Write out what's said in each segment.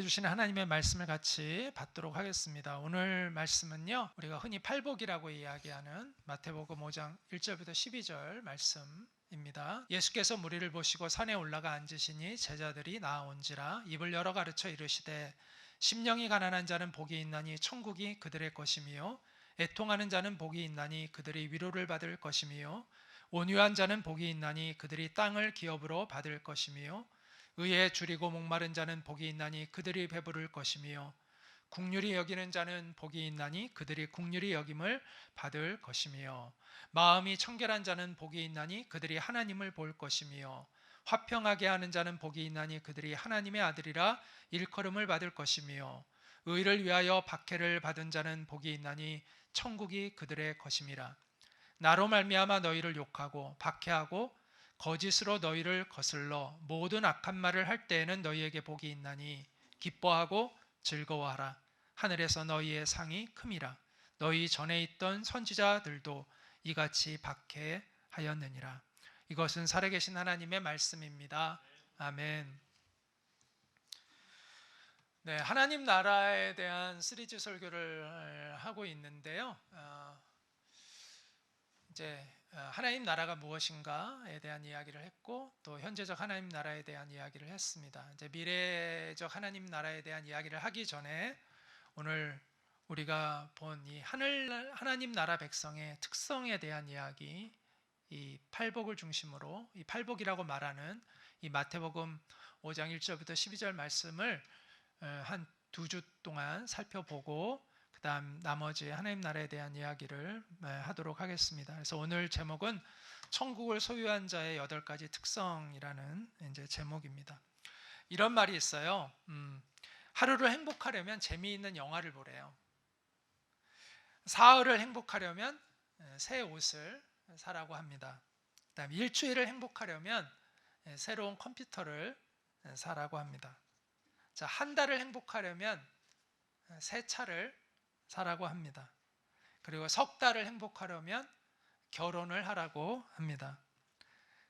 주신 하나님의 말씀을 같이 받도록 하겠습니다. 오늘 말씀은요, 우리가 흔히 팔복이라고 이야기하는 마태복음 5장 1절부터 12절 말씀입니다. 예수께서 무리를 보시고 산에 올라가 앉으시니 제자들이 나아온지라 입을 열어 가르쳐 이르시되 심령이 가난한 자는 복이 있나니 천국이 그들의 것이며 애통하는 자는 복이 있나니 그들이 위로를 받을 것이며 온유한 자는 복이 있나니 그들이 땅을 기업으로 받을 것이며 의에 줄이고 목마른 자는 복이 있나니 그들이 배부를 것이며 긍휼히 여기는 자는 복이 있나니 그들이 긍휼히 여김을 받을 것이며 마음이 청결한 자는 복이 있나니 그들이 하나님을 볼 것이며 화평하게 하는 자는 복이 있나니 그들이 하나님의 아들이라 일컬음을 받을 것이며 의를 위하여 박해를 받은 자는 복이 있나니 천국이 그들의 것임이라. 나로 말미암아 너희를 욕하고 박해하고 거짓으로 너희를 거슬러 모든 악한 말을 할 때에는 너희에게 복이 있나니 기뻐하고 즐거워하라. 하늘에서 너희의 상이 큼이라. 너희 전에 있던 선지자들도 이같이 박해하였느니라. 이것은 살아계신 하나님의 말씀입니다. 아멘. 네, 하나님 나라에 대한 시리즈 설교를 하고 있는데요. 이제 하나님 나라가 무엇인가에 대한 이야기를 했고 또 현재적 하나님 나라에 대한 이야기를 했습니다. 이제 미래적 하나님 나라에 대한 이야기를 하기 전에 오늘 우리가 본 이 하나님 나라 백성의 특성에 대한 이야기, 이 팔복을 중심으로 이 팔복이라고 말하는 이 마태복음 5장 1절부터 12절 말씀을 한 2주 동안 살펴보고 그 다음 나머지 하나님 나라에 대한 이야기를 하도록 하겠습니다. 그래서 오늘 제목은 천국을 소유한 자의 8가지 특성이라는 이제 제목입니다. 이런 말이 있어요. 하루를 행복하려면 재미있는 영화를 보래요. 사흘을 행복하려면 새 옷을 사라고 합니다. 그 다음 일주일을 행복하려면 새로운 컴퓨터를 사라고 합니다. 자, 한 달을 행복하려면 새 차를 사라고 합니다. 그리고 석 달을 행복하려면 결혼을 하라고 합니다.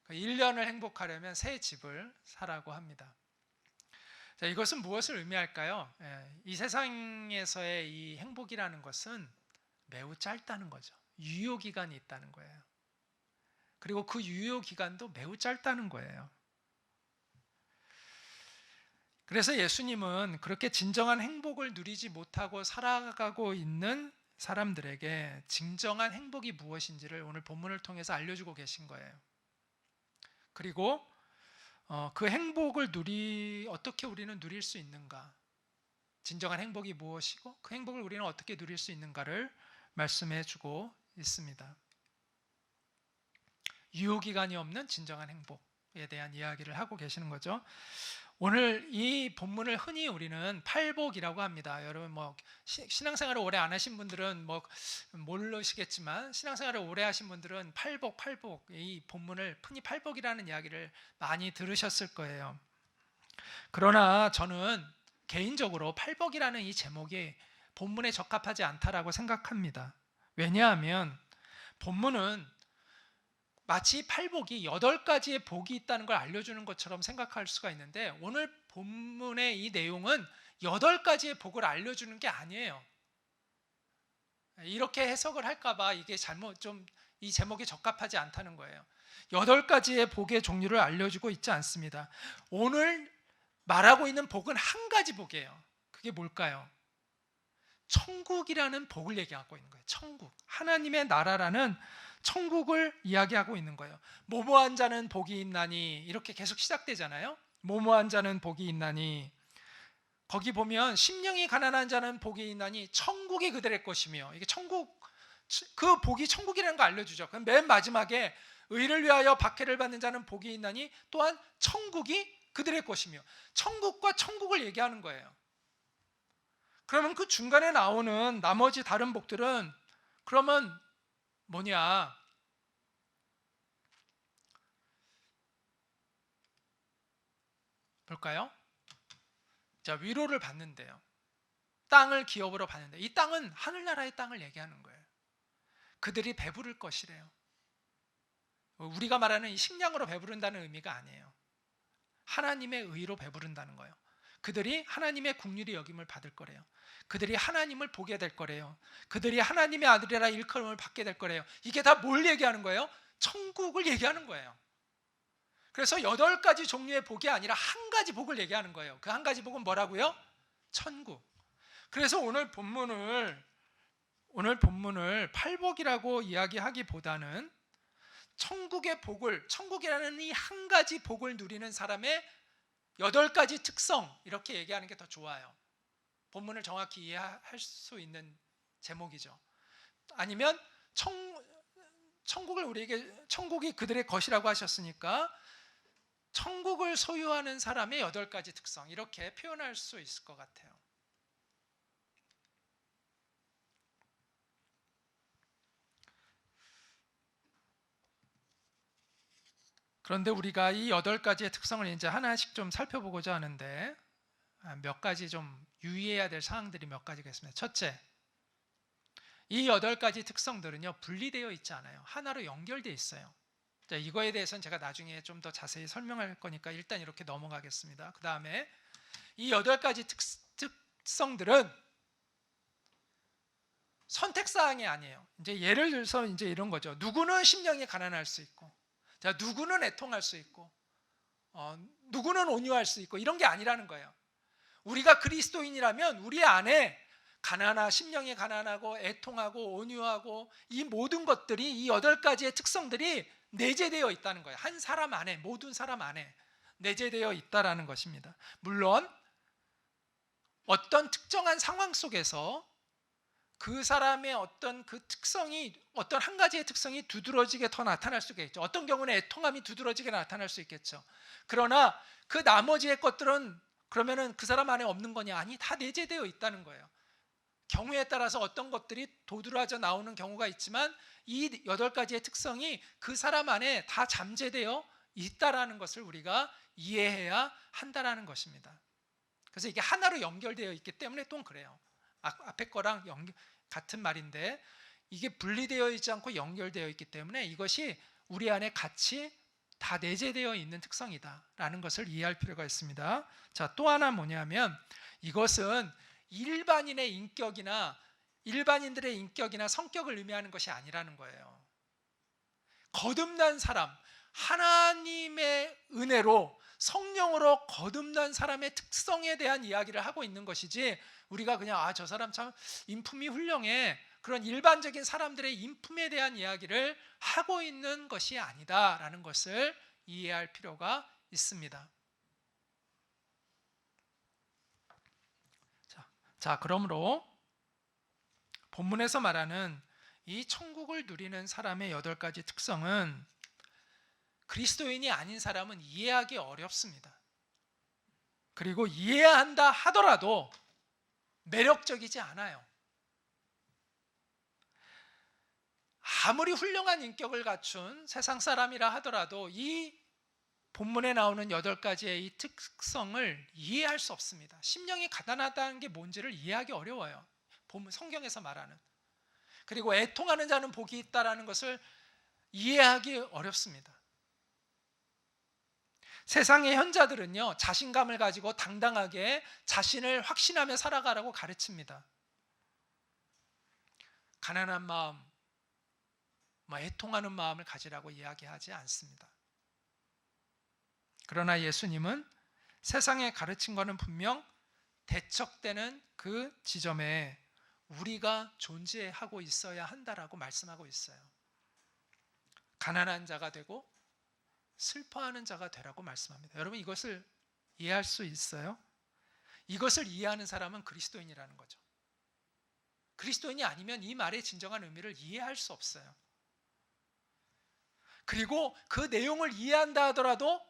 1년을 행복하려면 새 집을 사라고 합니다. 자, 이것은 무엇을 의미할까요? 이 세상에서의 이 행복이라는 것은 매우 짧다는 거죠. 유효기간이 있다는 거예요. 그리고 그 유효기간도 매우 짧다는 거예요. 그래서 예수님은 그렇게 진정한 행복을 누리지 못하고 살아가고 있는 사람들에게 진정한 행복이 무엇인지를 오늘 본문을 통해서 알려주고 계신 거예요. 그리고 그 행복을 어떻게 우리는 누릴 수 있는가, 진정한 행복이 무엇이고 그 행복을 우리는 어떻게 누릴 수 있는가를 말씀해 주고 있습니다. 유효기간이 없는 진정한 행복에 대한 이야기를 하고 계시는 거죠. 오늘 이 본문을 흔히 우리는 팔복이라고 합니다. 여러분 신앙생활을 오래 안 하신 분들은 모르시겠지만 신앙생활을 오래 하신 분들은 팔복 이 본문을 흔히 팔복이라는 이야기를 많이 들으셨을 거예요. 그러나 저는 개인적으로 팔복이라는 이 제목이 본문에 적합하지 않다라고 생각합니다. 왜냐하면 본문은 마치 팔복이 8가지의 복이 있다는 걸 알려주는 것처럼 생각할 수가 있는데 오늘 본문의 이 내용은 8가지의 복을 알려주는 게 아니에요. 이렇게 해석을 할까봐 이게 이 제목에 적합하지 않다는 거예요. 8가지의 복의 종류를 알려주고 있지 않습니다. 오늘 말하고 있는 복은 한 가지 복이에요. 그게 뭘까요? 천국이라는 복을 얘기하고 있는 거예요. 천국, 하나님의 나라라는 천국을 이야기하고 있는 거예요. 모모한 자는 복이 있나니 이렇게 계속 시작되잖아요. 모모한 자는 복이 있나니 거기 보면 심령이 가난한 자는 복이 있나니 천국이 그들의 것이며 이게 천국, 그 복이 천국이라는 거 알려주죠. 그럼 맨 마지막에 의를 위하여 박해를 받는 자는 복이 있나니 또한 천국이 그들의 것이며 천국과 천국을 얘기하는 거예요. 그러면 그 중간에 나오는 나머지 다른 복들은 그러면 뭐냐? 볼까요? 자, 위로를 받는데요. 땅을 기업으로 받는데 이 땅은 하늘나라의 땅을 얘기하는 거예요. 그들이 배부를 것이래요. 우리가 말하는 이 식량으로 배부른다는 의미가 아니에요. 하나님의 의로 배부른다는 거예요. 그들이 하나님의 긍휼히 여김을 받을 거래요. 그들이 하나님을 보게 될 거래요. 그들이 하나님의 아들이라 일컬음을 받게 될 거래요. 이게 다 뭘 얘기하는 거예요? 천국을 얘기하는 거예요. 그래서 8가지 종류의 복이 아니라 한 가지 복을 얘기하는 거예요. 그 한 가지 복은 뭐라고요? 천국. 그래서 오늘 본문을 팔복이라고 이야기하기보다는 천국의 복을, 천국이라는 이 한 가지 복을 누리는 사람의 8가지 특성, 이렇게 얘기하는 게 더 좋아요. 본문을 정확히 이해할 수 있는 제목이죠. 아니면 천국을 우리에게, 천국이 그들의 것이라고 하셨으니까 천국을 소유하는 사람의 8가지 특성, 이렇게 표현할 수 있을 것 같아요. 그런데 우리가 이 8가지의 특성을 이제 하나씩 좀 살펴보고자 하는데, 몇 가지 좀 유의해야 될 사항들이 몇 가지가 있습니다. 첫째, 이 8가지 특성들은요, 분리되어 있지 않아요. 하나로 연결되어 있어요. 자, 이거에 대해서는 제가 나중에 좀 더 자세히 설명할 거니까 일단 이렇게 넘어가겠습니다. 그 다음에 이 8가지 특성들은 선택사항이 아니에요. 이제 예를 들어서 이제 이런 거죠. 누구는 심령이 가난할 수 있고, 자, 누구는 애통할 수 있고, 누구는 온유할 수 있고, 이런 게 아니라는 거예요. 우리가 그리스도인이라면 우리 안에 심령이 가난하고 애통하고 온유하고 이 모든 것들이, 이 8가지의 특성들이 내재되어 있다는 거예요. 한 사람 안에, 모든 사람 안에 내재되어 있다라는 것입니다. 물론 어떤 특정한 상황 속에서 그 사람의 어떤 그 특성이, 어떤 한 가지의 특성이 두드러지게 더 나타날 수가 있죠. 어떤 경우는 애통함이 두드러지게 나타날 수 있겠죠. 그러나 그 나머지의 것들은 그러면은 그 사람 안에 없는 거냐? 아니, 다 내재되어 있다는 거예요. 경우에 따라서 어떤 것들이 도드라져 나오는 경우가 있지만 이 8가지의 특성이 그 사람 안에 다 잠재되어 있다라는 것을 우리가 이해해야 한다라는 것입니다. 그래서 이게 하나로 연결되어 있기 때문에 또 그래요. 앞에 거랑 같은 말인데 이게 분리되어 있지 않고 연결되어 있기 때문에 이것이 우리 안에 같이 다 내재되어 있는 특성이다라는 것을 이해할 필요가 있습니다. 자, 또 하나 뭐냐면 이것은 일반인들의 인격이나 성격을 의미하는 것이 아니라는 거예요. 거듭난 사람, 하나님의 은혜로 성령으로 거듭난 사람의 특성에 대한 이야기를 하고 있는 것이지, 우리가 그냥 저 사람 참 인품이 훌륭해, 그런 일반적인 사람들의 인품에 대한 이야기를 하고 있는 것이 아니다라는 것을 이해할 필요가 있습니다. 자, 그러므로 본문에서 말하는 이 천국을 누리는 사람의 8가지 특성은 그리스도인이 아닌 사람은 이해하기 어렵습니다. 그리고 이해한다 하더라도 매력적이지 않아요. 아무리 훌륭한 인격을 갖춘 세상 사람이라 하더라도 이 본문에 나오는 8가지의 이 특성을 이해할 수 없습니다. 심령이 가난하다는 게 뭔지를 이해하기 어려워요. 본문 성경에서 말하는. 그리고 애통하는 자는 복이 있다라는 것을 이해하기 어렵습니다. 세상의 현자들은요, 자신감을 가지고 당당하게 자신을 확신하며 살아가라고 가르칩니다. 가난한 마음, 애통하는 마음을 가지라고 이야기하지 않습니다. 그러나 예수님은 세상의 가르침과는 분명 대척되는 그 지점에 우리가 존재하고 있어야 한다라고 말씀하고 있어요. 가난한 자가 되고 슬퍼하는 자가 되라고 말씀합니다. 여러분, 이것을 이해할 수 있어요? 이것을 이해하는 사람은 그리스도인이라는 거죠. 그리스도인이 아니면 이 말의 진정한 의미를 이해할 수 없어요. 그리고 그 내용을 이해한다 하더라도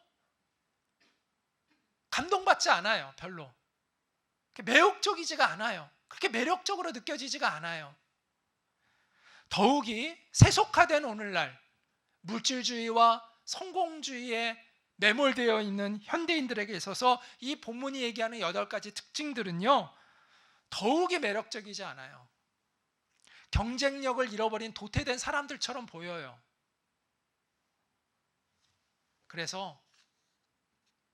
감동받지 않아요. 별로. 매혹적이지가 않아요. 그렇게 매력적으로 느껴지지가 않아요. 더욱이 세속화된 오늘날 물질주의와 성공주의에 매몰되어 있는 현대인들에게 있어서 이 본문이 얘기하는 8가지 특징들은요, 더욱이 매력적이지 않아요. 경쟁력을 잃어버린 도태된 사람들처럼 보여요. 그래서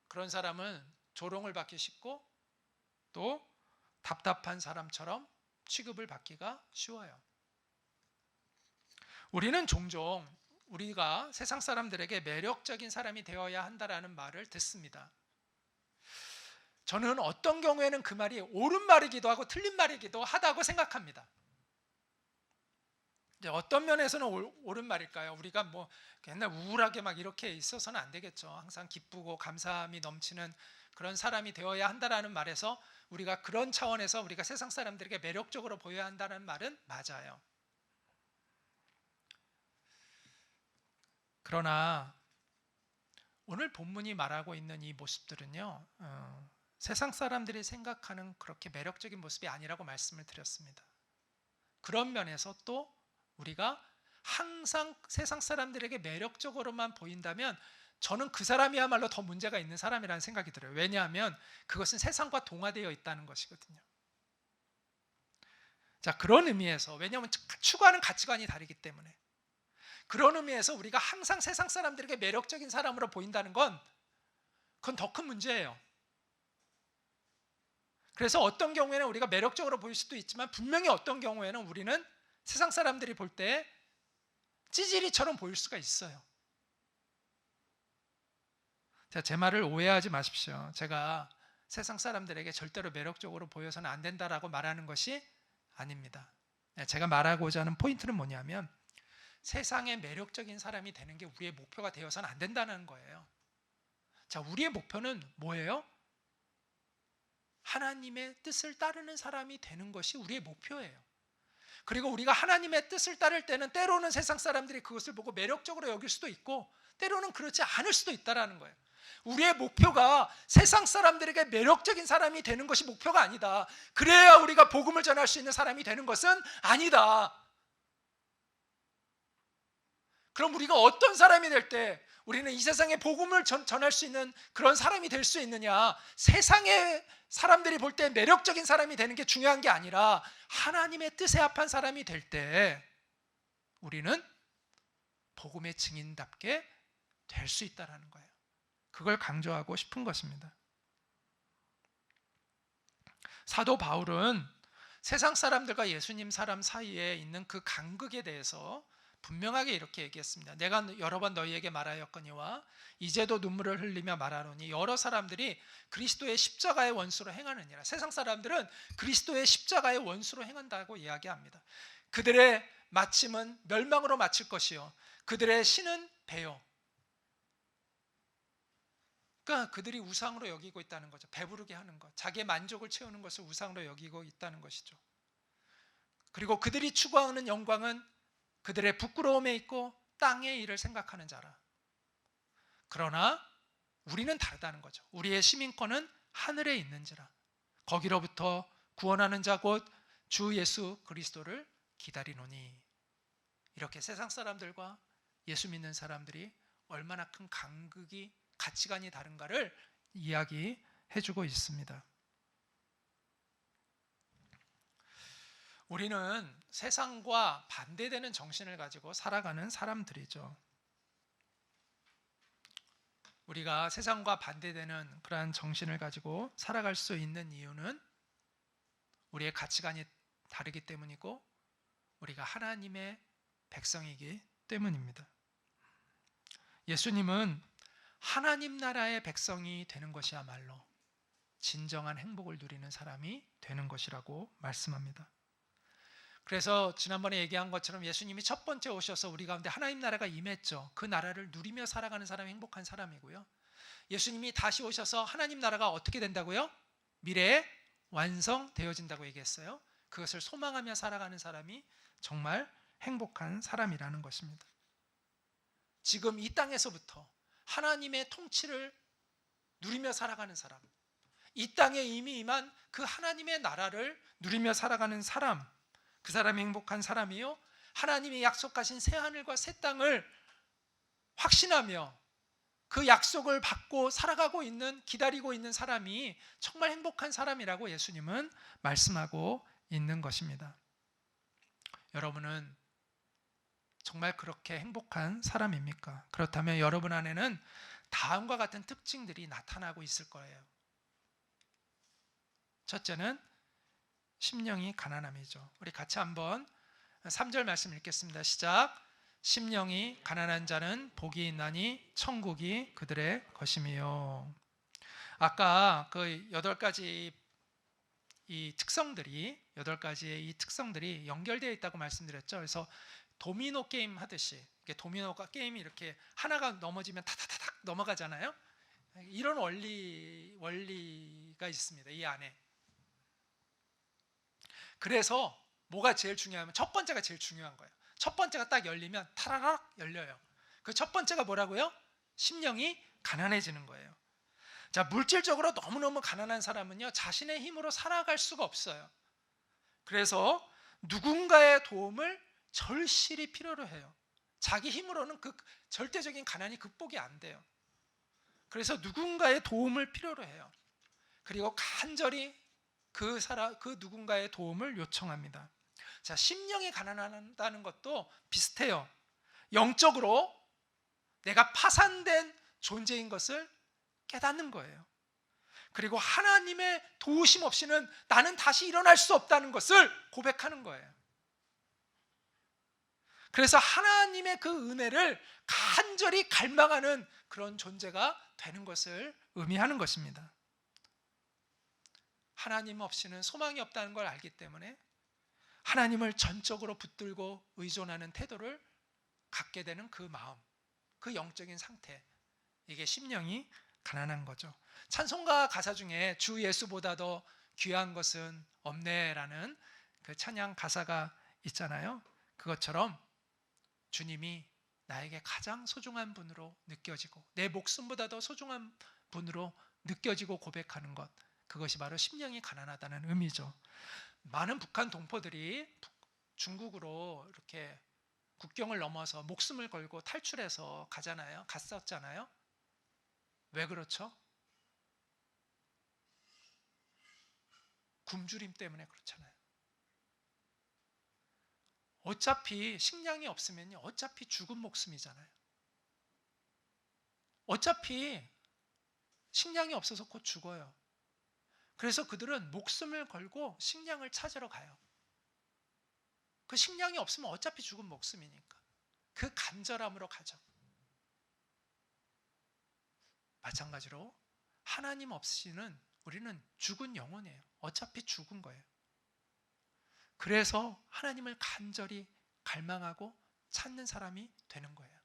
그런 사람은 조롱을 받기 쉽고 또 답답한 사람처럼 취급을 받기가 쉬워요. 우리는 종종 우리가 세상 사람들에게 매력적인 사람이 되어야 한다라는 말을 듣습니다. 저는 어떤 경우에는 그 말이 옳은 말이기도 하고 틀린 말이기도 하다고 생각합니다. 어떤 면에서는 옳은 말일까요? 우리가 뭐 옛날 우울하게 막 이렇게 있어서는 안 되겠죠. 항상 기쁘고 감사함이 넘치는 그런 사람이 되어야 한다라는 말에서 우리가 그런 차원에서 우리가 세상 사람들에게 매력적으로 보여야 한다는 말은 맞아요. 그러나 오늘 본문이 말하고 있는 이 모습들은요, 세상 사람들이 생각하는 그렇게 매력적인 모습이 아니라고 말씀을 드렸습니다. 그런 면에서 또 우리가 항상 세상 사람들에게 매력적으로만 보인다면 저는 그 사람이야말로 더 문제가 있는 사람이라는 생각이 들어요. 왜냐하면 그것은 세상과 동화되어 있다는 것이거든요. 자, 그런 의미에서, 왜냐하면 추구하는 가치관이 다르기 때문에, 그런 의미에서 우리가 항상 세상 사람들에게 매력적인 사람으로 보인다는 건 그건 더 큰 문제예요. 그래서 어떤 경우에는 우리가 매력적으로 보일 수도 있지만 분명히 어떤 경우에는 우리는 세상 사람들이 볼 때 찌질이처럼 보일 수가 있어요. 자, 제 말을 오해하지 마십시오. 제가 세상 사람들에게 절대로 매력적으로 보여서는 안 된다라고 말하는 것이 아닙니다. 제가 말하고자 하는 포인트는 뭐냐면 세상에 매력적인 사람이 되는 게 우리의 목표가 되어서는 안 된다는 거예요. 자, 우리의 목표는 뭐예요? 하나님의 뜻을 따르는 사람이 되는 것이 우리의 목표예요. 그리고 우리가 하나님의 뜻을 따를 때는 때로는 세상 사람들이 그것을 보고 매력적으로 여길 수도 있고 때로는 그렇지 않을 수도 있다는 거예요. 우리의 목표가 세상 사람들에게 매력적인 사람이 되는 것이 목표가 아니다. 그래야 우리가 복음을 전할 수 있는 사람이 되는 것은 아니다. 그럼 우리가 어떤 사람이 될 때 우리는 이 세상에 복음을 전할 수 있는 그런 사람이 될 수 있느냐? 세상의 사람들이 볼 때 매력적인 사람이 되는 게 중요한 게 아니라 하나님의 뜻에 합한 사람이 될 때 우리는 복음의 증인답게 될 수 있다는 거예요. 그걸 강조하고 싶은 것입니다. 사도 바울은 세상 사람들과 예수님 사람 사이에 있는 그 간극에 대해서 분명하게 이렇게 얘기했습니다. 내가 여러 번 너희에게 말하였거니와 이제도 눈물을 흘리며 말하노니 여러 사람들이 그리스도의 십자가의 원수로 행하느니라. 세상 사람들은 그리스도의 십자가의 원수로 행한다고 이야기합니다. 그들의 마침은 멸망으로 마칠 것이요 그들의 신은 배요. 그러니까 그들이 우상으로 여기고 있다는 거죠. 배부르게 하는 것, 자기의 만족을 채우는 것을 우상으로 여기고 있다는 것이죠. 그리고 그들이 추구하는 영광은 그들의 부끄러움에 있고 땅의 일을 생각하는 자라. 그러나 우리는 다르다는 거죠. 우리의 시민권은 하늘에 있는지라. 거기로부터 구원하는 자 곧 주 예수 그리스도를 기다리노니. 이렇게 세상 사람들과 예수 믿는 사람들이 얼마나 큰 간극이 가치관이 다른가를 이야기해주고 있습니다. 우리는 세상과 반대되는 정신을 가지고 살아가는 사람들이죠. 우리가 세상과 반대되는 그러한 정신을 가지고 살아갈 수 있는 이유는 우리의 가치관이 다르기 때문이고 우리가 하나님의 백성이기 때문입니다. 예수님은 하나님 나라의 백성이 되는 것이야말로 진정한 행복을 누리는 사람이 되는 것이라고 말씀합니다. 그래서 지난번에 얘기한 것처럼 예수님이 첫 번째 오셔서 우리 가운데 하나님 나라가 임했죠. 그 나라를 누리며 살아가는 사람이 행복한 사람이고요. 예수님이 다시 오셔서 하나님 나라가 어떻게 된다고요? 미래에 완성되어진다고 얘기했어요. 그것을 소망하며 살아가는 사람이 정말 행복한 사람이라는 것입니다. 지금 이 땅에서부터 하나님의 통치를 누리며 살아가는 사람, 이 땅에 이미 임한 그 하나님의 나라를 누리며 살아가는 사람, 그 사람이 행복한 사람이요, 하나님이 약속하신 새하늘과 새 땅을 확신하며 그 약속을 받고 살아가고 있는, 기다리고 있는 사람이 정말 행복한 사람이라고 예수님은 말씀하고 있는 것입니다. 여러분은 정말 그렇게 행복한 사람입니까? 그렇다면 여러분 안에는 다음과 같은 특징들이 나타나고 있을 거예요. 첫째는 심령이 가난함이죠. 우리 같이 한번 3절 말씀 읽겠습니다. 시작. 심령이 가난한 자는 복이 있나니 천국이 그들의 것임이요. 아까 그 8가지 이 특성들이 8가지의 이 특성들이 연결되어 있다고 말씀드렸죠. 그래서 도미노 게임 하듯이 도미노가 게임이 이렇게 하나가 넘어지면 타타타닥 넘어가잖아요. 이런 원리가 있습니다. 이 안에. 그래서 뭐가 제일 중요하면 첫 번째가 제일 중요한 거예요. 첫 번째가 딱 열리면 타라락 열려요. 그 첫 번째가 뭐라고요? 심령이 가난해지는 거예요. 자, 물질적으로 너무너무 가난한 사람은요, 자신의 힘으로 살아갈 수가 없어요. 그래서 누군가의 도움을 절실히 필요로 해요. 자기 힘으로는 그 절대적인 가난이 극복이 안 돼요. 그래서 누군가의 도움을 필요로 해요. 그리고 간절히 그 누군가의 도움을 요청합니다. 자, 심령이 가난하다는 것도 비슷해요. 영적으로 내가 파산된 존재인 것을 깨닫는 거예요. 그리고 하나님의 도우심 없이는 나는 다시 일어날 수 없다는 것을 고백하는 거예요. 그래서 하나님의 그 은혜를 간절히 갈망하는 그런 존재가 되는 것을 의미하는 것입니다. 하나님 없이는 소망이 없다는 걸 알기 때문에 하나님을 전적으로 붙들고 의존하는 태도를 갖게 되는 그 마음, 그 영적인 상태, 이게 심령이 가난한 거죠. 찬송가 가사 중에 주 예수보다 더 귀한 것은 없네라는 그 찬양 가사가 있잖아요. 그것처럼 주님이 나에게 가장 소중한 분으로 느껴지고 내 목숨보다 더 소중한 분으로 느껴지고 고백하는 것, 그것이 바로 심령이 가난하다는 의미죠. 많은 북한 동포들이 중국으로 이렇게 국경을 넘어서 목숨을 걸고 탈출해서 갔었잖아요. 왜 그렇죠? 굶주림 때문에 그렇잖아요. 어차피 식량이 없으면요, 어차피 죽은 목숨이잖아요. 어차피 식량이 없어서 곧 죽어요. 그래서 그들은 목숨을 걸고 식량을 찾으러 가요. 그 식량이 없으면 어차피 죽은 목숨이니까 그 간절함으로 가죠. 마찬가지로 하나님 없이는 우리는 죽은 영혼이에요. 어차피 죽은 거예요. 그래서 하나님을 간절히 갈망하고 찾는 사람이 되는 거예요.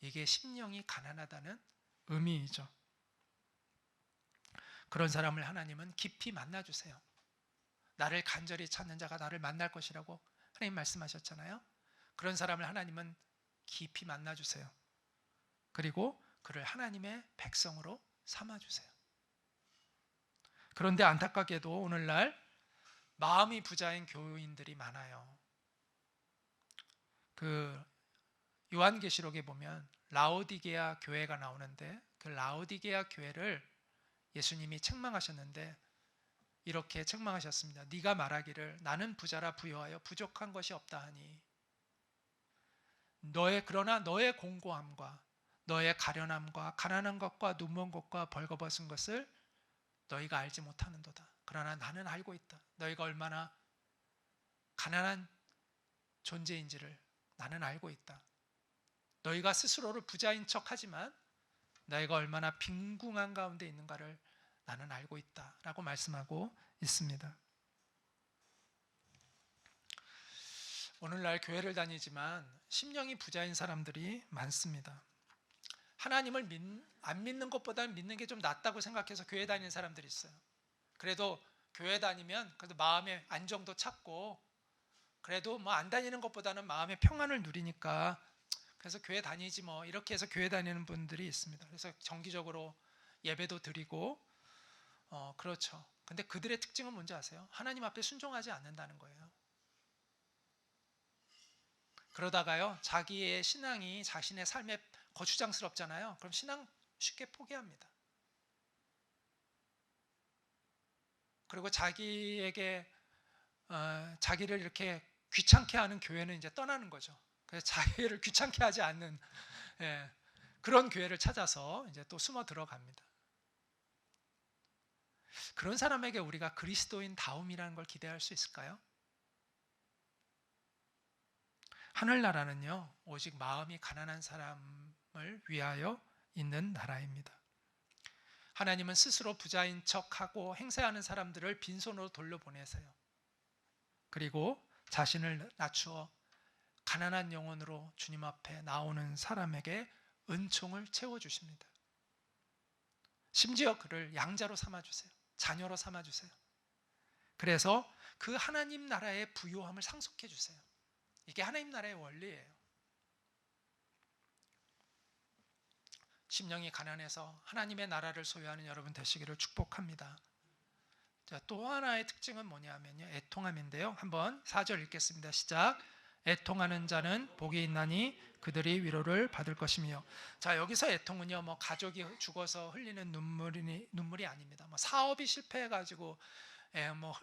이게 심령이 가난하다는 의미이죠. 그런 사람을 하나님은 깊이 만나주세요. 나를 간절히 찾는 자가 나를 만날 것이라고 하나님 말씀하셨잖아요. 그런 사람을 하나님은 깊이 만나주세요. 그리고 그를 하나님의 백성으로 삼아주세요. 그런데 안타깝게도 오늘날 마음이 부자인 교인들이 많아요. 그 요한계시록에 보면 라오디게아 교회가 나오는데 그 라오디게아 교회를 예수님이 책망하셨는데 이렇게 책망하셨습니다. 네가 말하기를 나는 부자라 부여하여 부족한 것이 없다 하니 그러나 너의 공고함과 너의 가련함과 가난한 것과 눈먼 것과 벌거벗은 것을 너희가 알지 못하는도다. 그러나 나는 알고 있다. 너희가 얼마나 가난한 존재인지를 나는 알고 있다. 너희가 스스로를 부자인 척하지만 너희가 얼마나 빈궁한 가운데 있는가를 나는 알고 있다 라고 말씀하고 있습니다. 오늘날 교회를 다니지만 심령이 부자인 사람들이 많습니다. 하나님을 안 믿는 것보다는 믿는 게 좀 낫다고 생각해서 교회 다니는 사람들이 있어요. 그래도 교회 다니면 그래도 마음의 안정도 찾고 그래도 뭐 안 다니는 것보다는 마음의 평안을 누리니까 그래서 교회 다니지 뭐 이렇게 해서 교회 다니는 분들이 있습니다. 그래서 정기적으로 예배도 드리고 그렇죠. 근데 그들의 특징은 뭔지 아세요? 하나님 앞에 순종하지 않는다는 거예요. 그러다가요, 자기의 신앙이 자신의 삶에 거추장스럽잖아요. 그럼 신앙 쉽게 포기합니다. 그리고 자기에게 자기를 이렇게 귀찮게 하는 교회는 이제 떠나는 거죠. 그래서 자기를 귀찮게 하지 않는 그런 교회를 찾아서 이제 또 숨어 들어갑니다. 그런 사람에게 우리가 그리스도인 다움이라는 걸 기대할 수 있을까요? 하늘나라는요, 오직 마음이 가난한 사람을 위하여 있는 나라입니다. 하나님은 스스로 부자인 척하고 행세하는 사람들을 빈손으로 돌려보내세요. 그리고 자신을 낮추어 가난한 영혼으로 주님 앞에 나오는 사람에게 은총을 채워주십니다. 심지어 그를 양자로 삼아주세요. 자녀로 삼아주세요. 그래서 그 하나님 나라의 부요함을 상속해 주세요. 이게 하나님 나라의 원리예요. 심령이 가난해서 하나님의 나라를 소유하는 여러분 되시기를 축복합니다. 자, 또 하나의 특징은 뭐냐면요, 애통함인데요. 한번 4절 읽겠습니다. 시작. 애통하는 자는 복이 있나니 그들이 위로를 받을 것이며. 자, 여기서 애통은요, 뭐 가족이 죽어서 흘리는 눈물이 아닙니다. 뭐 사업이 실패해가지고 뭐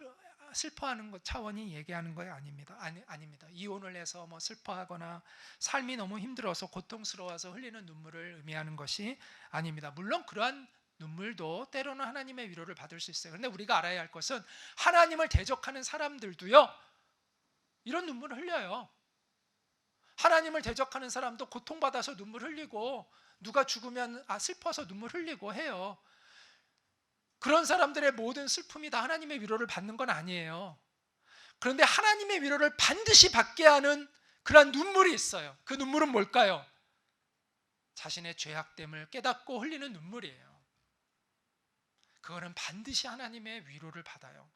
슬퍼하는 것 차원이 얘기하는 거 아닙니다. 아닙니다. 이혼을 해서 뭐 슬퍼하거나 삶이 너무 힘들어서 고통스러워서 흘리는 눈물을 의미하는 것이 아닙니다. 물론 그러한 눈물도 때로는 하나님의 위로를 받을 수 있어요. 그런데 우리가 알아야 할 것은 하나님을 대적하는 사람들도요, 이런 눈물을 흘려요. 하나님을 대적하는 사람도 고통받아서 눈물 흘리고, 누가 죽으면 슬퍼서 눈물 흘리고 해요. 그런 사람들의 모든 슬픔이 다 하나님의 위로를 받는 건 아니에요. 그런데 하나님의 위로를 반드시 받게 하는 그런 눈물이 있어요. 그 눈물은 뭘까요? 자신의 죄악됨을 깨닫고 흘리는 눈물이에요. 그거는 반드시 하나님의 위로를 받아요.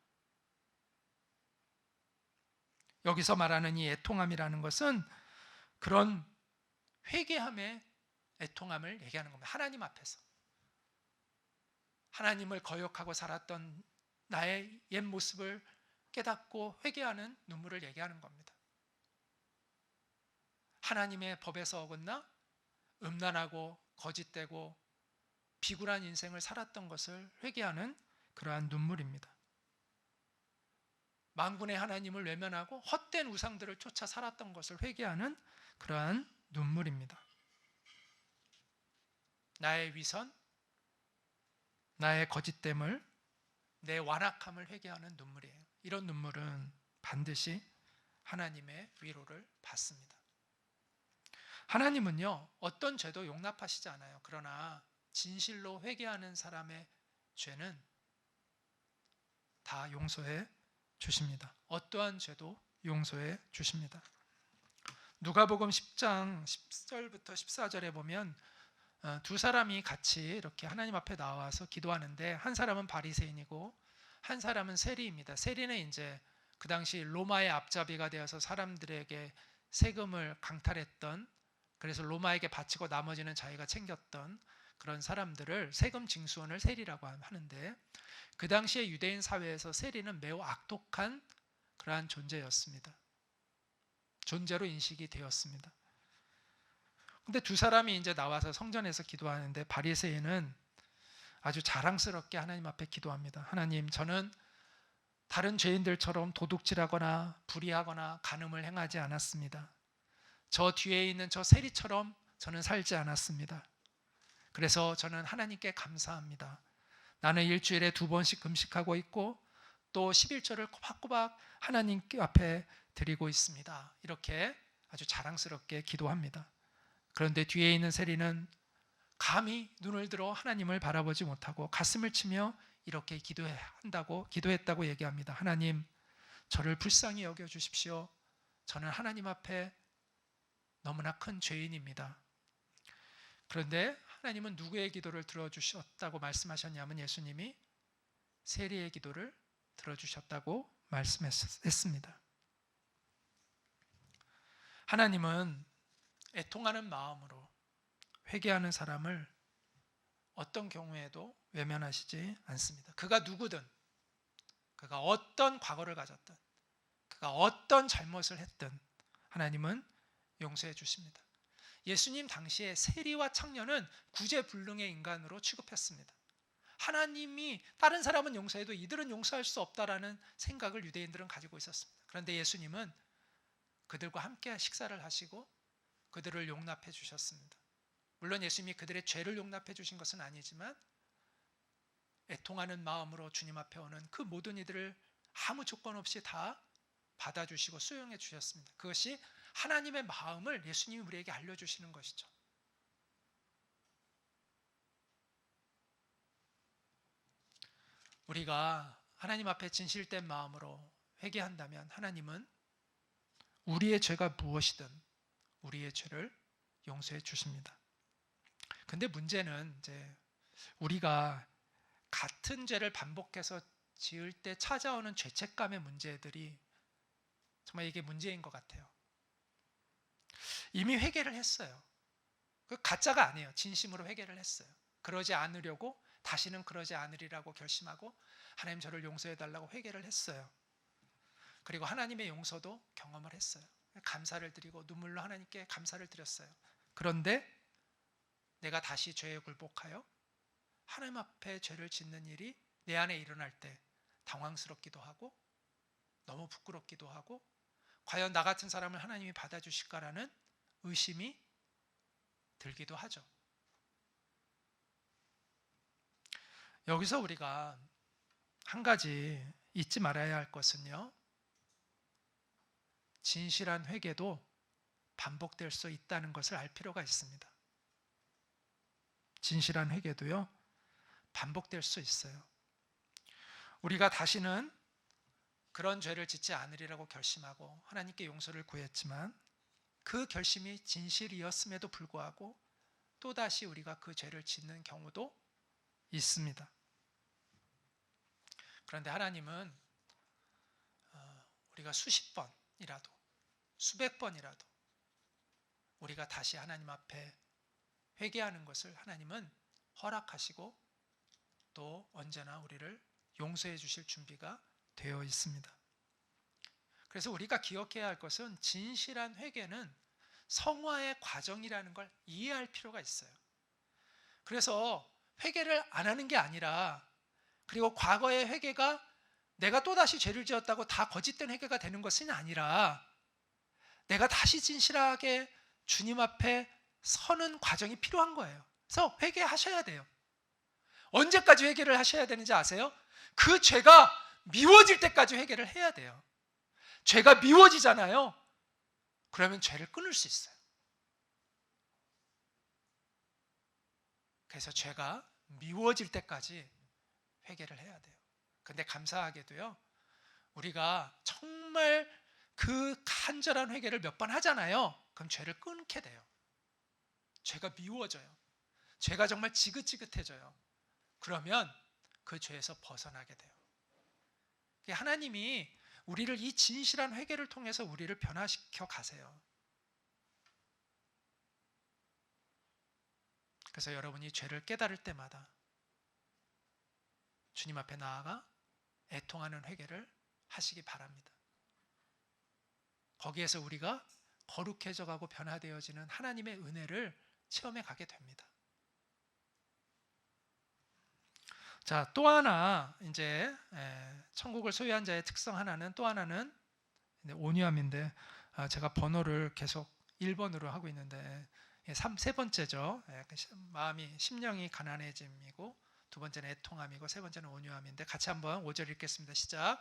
여기서 말하는 이 애통함이라는 것은 그런 회개함의 애통함을 얘기하는 겁니다. 하나님 앞에서 하나님을 거역하고 살았던 나의 옛 모습을 깨닫고 회개하는 눈물을 얘기하는 겁니다. 하나님의 법에서 어긋나 음란하고 거짓되고 비굴한 인생을 살았던 것을 회개하는 그러한 눈물입니다. 만군의 하나님을 외면하고 헛된 우상들을 쫓아 살았던 것을 회개하는 그러한 눈물입니다. 나의 위선, 나의 거짓됨을, 내 완악함을 회개하는 눈물이에요. 이런 눈물은 반드시 하나님의 위로를 받습니다. 하나님은요, 어떤 죄도 용납하시지 않아요. 그러나 진실로 회개하는 사람의 죄는 다 용서해 주십니다. 어떠한 죄도 용서해 주십니다. 누가복음 10장 10절부터 14절에 보면 두 사람이 같이 이렇게 하나님 앞에 나와서 기도하는데, 한 사람은 바리새인이고 한 사람은 세리입니다. 세리는 이제 그 당시 로마의 앞잡이가 되어서 사람들에게 세금을 강탈했던, 그래서 로마에게 바치고 나머지는 자기가 챙겼던 그런 사람들을 세금 징수원을 세리라고 하는데, 그 당시에 유대인 사회에서 세리는 매우 악독한 그러한 존재였습니다. 존재로 인식이 되었습니다. 근데 두 사람이 이제 나와서 성전에서 기도하는데, 바리새인은 아주 자랑스럽게 하나님 앞에 기도합니다. 하나님, 저는 다른 죄인들처럼 도둑질하거나 불의하거나 간음을 행하지 않았습니다. 저 뒤에 있는 저 세리처럼 저는 살지 않았습니다. 그래서 저는 하나님께 감사합니다. 나는 일주일에 2번씩 금식하고 있고 또 11조를 꼬박꼬박 하나님 앞에 드리고 있습니다. 이렇게 아주 자랑스럽게 기도합니다. 그런데 뒤에 있는 세리는 감히 눈을 들어 하나님을 바라보지 못하고 가슴을 치며 이렇게 기도했다고 얘기합니다. 하나님, 저를 불쌍히 여겨주십시오. 저는 하나님 앞에 너무나 큰 죄인입니다. 그런데 하나님은 누구의 기도를 들어주셨다고 말씀하셨냐면, 예수님이 세리의 기도를 들어주셨다고 말씀했습니다. 하나님은 애통하는 마음으로 회개하는 사람을 어떤 경우에도 외면하시지 않습니다. 그가 누구든, 그가 어떤 과거를 가졌든, 그가 어떤 잘못을 했든 하나님은 용서해 주십니다. 예수님 당시에 세리와 창녀는 구제불능의 인간으로 취급했습니다. 하나님이 다른 사람은 용서해도 이들은 용서할 수 없다라는 생각을 유대인들은 가지고 있었습니다. 그런데 예수님은 그들과 함께 식사를 하시고 그들을 용납해 주셨습니다. 물론 예수님이 그들의 죄를 용납해 주신 것은 아니지만 애통하는 마음으로 주님 앞에 오는 그 모든 이들을 아무 조건 없이 다 받아주시고 수용해 주셨습니다. 그것이 하나님의 마음을 예수님이 우리에게 알려주시는 것이죠. 우리가 하나님 앞에 진실된 마음으로 회개한다면 하나님은 우리의 죄가 무엇이든 우리의 죄를 용서해 주십니다. 근데 문제는 이제 우리가 같은 죄를 반복해서 지을 때 찾아오는 죄책감의 문제들이 정말 이게 문제인 것 같아요. 이미 회개를 했어요. 그 가짜가 아니에요. 진심으로 회개를 했어요. 그러지 않으려고 다시는 그러지 않으리라고 결심하고 하나님 저를 용서해 달라고 회개를 했어요. 그리고 하나님의 용서도 경험을 했어요. 감사를 드리고 눈물로 하나님께 감사를 드렸어요. 그런데 내가 다시 죄에 굴복하여 하나님 앞에 죄를 짓는 일이 내 안에 일어날 때 당황스럽기도 하고 너무 부끄럽기도 하고 과연 나 같은 사람을 하나님이 받아주실까라는 의심이 들기도 하죠. 여기서 우리가 한 가지 잊지 말아야 할 것은요, 진실한 회개도 반복될 수 있다는 것을 알 필요가 있습니다. 진실한 회개도요, 반복될 수 있어요. 우리가 다시는 그런 죄를 짓지 않으리라고 결심하고 하나님께 용서를 구했지만 그 결심이 진실이었음에도 불구하고 또다시 우리가 그 죄를 짓는 경우도 있습니다. 그런데 하나님은 우리가 수십 번이라도 수백 번이라도 우리가 다시 하나님 앞에 회개하는 것을 하나님은 허락하시고 또 언제나 우리를 용서해 주실 준비가 되어 있습니다. 그래서 우리가 기억해야 할 것은 진실한 회개는 성화의 과정이라는 걸 이해할 필요가 있어요. 그래서 회개를 안 하는 게 아니라, 그리고 과거의 회개가 내가 또다시 죄를 지었다고 다 거짓된 회개가 되는 것은 아니라 내가 다시 진실하게 주님 앞에 서는 과정이 필요한 거예요. 그래서 회개하셔야 돼요. 언제까지 회개를 하셔야 되는지 아세요? 그 죄가 미워질 때까지 회개를 해야 돼요. 죄가 미워지잖아요. 그러면 죄를 끊을 수 있어요. 그래서 죄가 미워질 때까지 회개를 해야 돼요. 근데 감사하게도요, 우리가 정말 그 간절한 회개를 몇 번 하잖아요. 그럼 죄를 끊게 돼요. 죄가 미워져요. 죄가 정말 지긋지긋해져요. 그러면 그 죄에서 벗어나게 돼요. 하나님이 우리를 이 진실한 회개를 통해서 우리를 변화시켜 가세요. 그래서 여러분이 죄를 깨달을 때마다 주님 앞에 나아가 애통하는 회개를 하시기 바랍니다. 거기에서 우리가 거룩해져 가고 변화되어지는 하나님의 은혜를 체험해 가게 됩니다. 자, 또 하나 이제 천국을 소유한 자의 특성 하나는, 또 하나는 온유함인데, 제가 번호를 계속 1번으로 하고 있는데 세 번째죠. 마음이 심령이 가난해짐이고, 두 번째는 애통함이고, 세 번째는 온유함인데, 같이 한번 5절 읽겠습니다. 시작.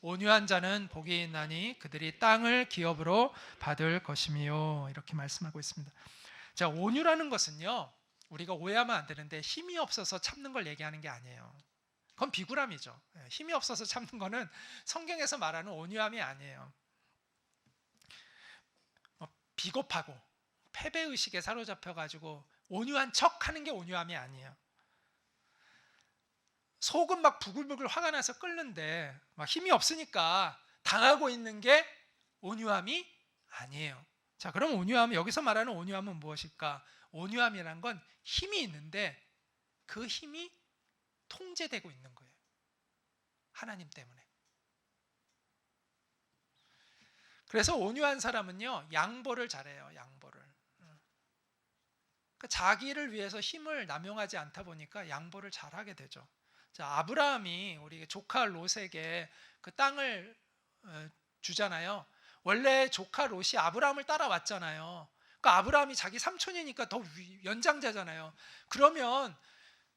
온유한 자는 복이 있나니 그들이 땅을 기업으로 받을 것이미요. 이렇게 말씀하고 있습니다. 자, 온유라는 것은요, 우리가 오해하면 안 되는데 힘이 없어서 참는 걸 얘기하는 게 아니에요. 그건 비굴함이죠. 힘이 없어서 참는 거는 성경에서 말하는 온유함이 아니에요. 비겁하고 패배의식에 사로잡혀가지고 온유한 척하는 게 온유함이 아니에요. 속은 막 부글부글 화가 나서 끓는데 막 힘이 없으니까 당하고 있는 게 온유함이 아니에요. 자, 그럼 온유함, 여기서 말하는 온유함은 무엇일까? 온유함이란 건 힘이 있는데 그 힘이 통제되고 있는 거예요. 하나님 때문에. 그래서 온유한 사람은요, 양보를 잘해요. 양보를. 그러니까 자기를 위해서 힘을 남용하지 않다 보니까 양보를 잘하게 되죠. 자, 아브라함이 우리 조카 롯에게 그 땅을 주잖아요. 원래 조카 롯이 아브라함을 따라왔잖아요. 그러니까 아브라함이 자기 삼촌이니까 더 연장자잖아요. 그러면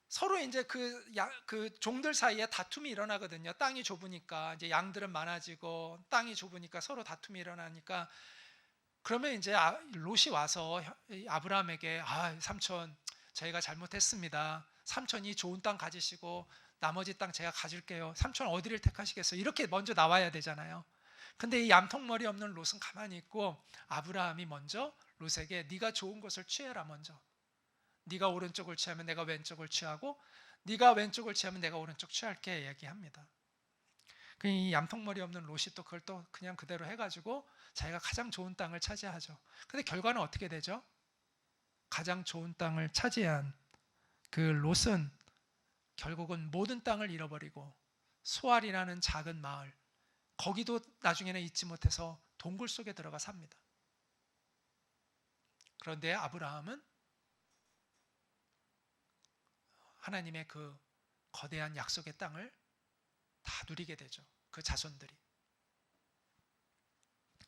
서로 이제 그 종들 사이에 다툼이 일어나거든요. 땅이 좁으니까 이제 양들은 많아지고 땅이 좁으니까 서로 다툼이 일어나니까 그러면 이제 롯이 와서 아브라함에게 삼촌 저희가 잘못했습니다. 삼촌이 좋은 땅 가지시고 나머지 땅 제가 가질게요. 삼촌 어디를 택하시겠어요? 이렇게 먼저 나와야 되잖아요. 근데 이 얌통머리 없는 롯은 가만히 있고 아브라함이 먼저 롯에게 네가 좋은 것을 취해라 먼저. 네가 오른쪽을 취하면 내가 왼쪽을 취하고 네가 왼쪽을 취하면 내가 오른쪽 취할게 얘기합니다. 이 얌통머리 없는 롯이 또 그걸 또 그냥 그대로 해가지고 자기가 가장 좋은 땅을 차지하죠. 근데 결과는 어떻게 되죠? 가장 좋은 땅을 차지한 그 롯은 결국은 모든 땅을 잃어버리고 소알이라는 작은 마을, 거기도 나중에는 잊지 못해서 동굴 속에 들어가 삽니다. 그런데 아브라함은 하나님의 그 거대한 약속의 땅을 다 누리게 되죠. 그 자손들이.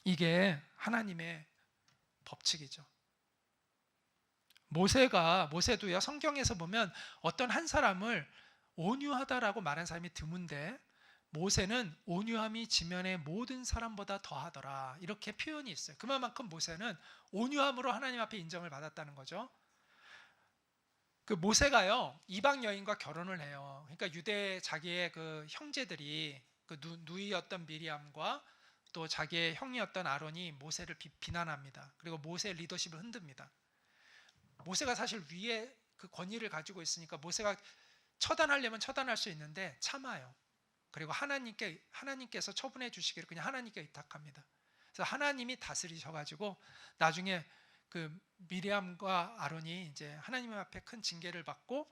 이게 하나님의 법칙이죠. 모세도요, 성경에서 보면 어떤 한 사람을 온유하다라고 말한 사람이 드문데 모세는 온유함이 지면의 모든 사람보다 더하더라 이렇게 표현이 있어요. 그만큼 모세는 온유함으로 하나님 앞에 인정을 받았다는 거죠. 그 모세가요 이방 여인과 결혼을 해요. 그러니까 유대 자기의 그 형제들이 그 누이였던 미리암과 또 자기의 형이었던 아론이 모세를 비난합니다. 그리고 모세의 리더십을 흔듭니다. 모세가 사실 위에 그 권위를 가지고 있으니까 모세가 처단하려면 처단할 수 있는데 참아요. 그리고 하나님께서 처분해 주시기를 그냥 하나님께 의탁합니다. 그래서 하나님이 다스리셔가지고 나중에 그 미리암과 아론이 이제 하나님 앞에 큰 징계를 받고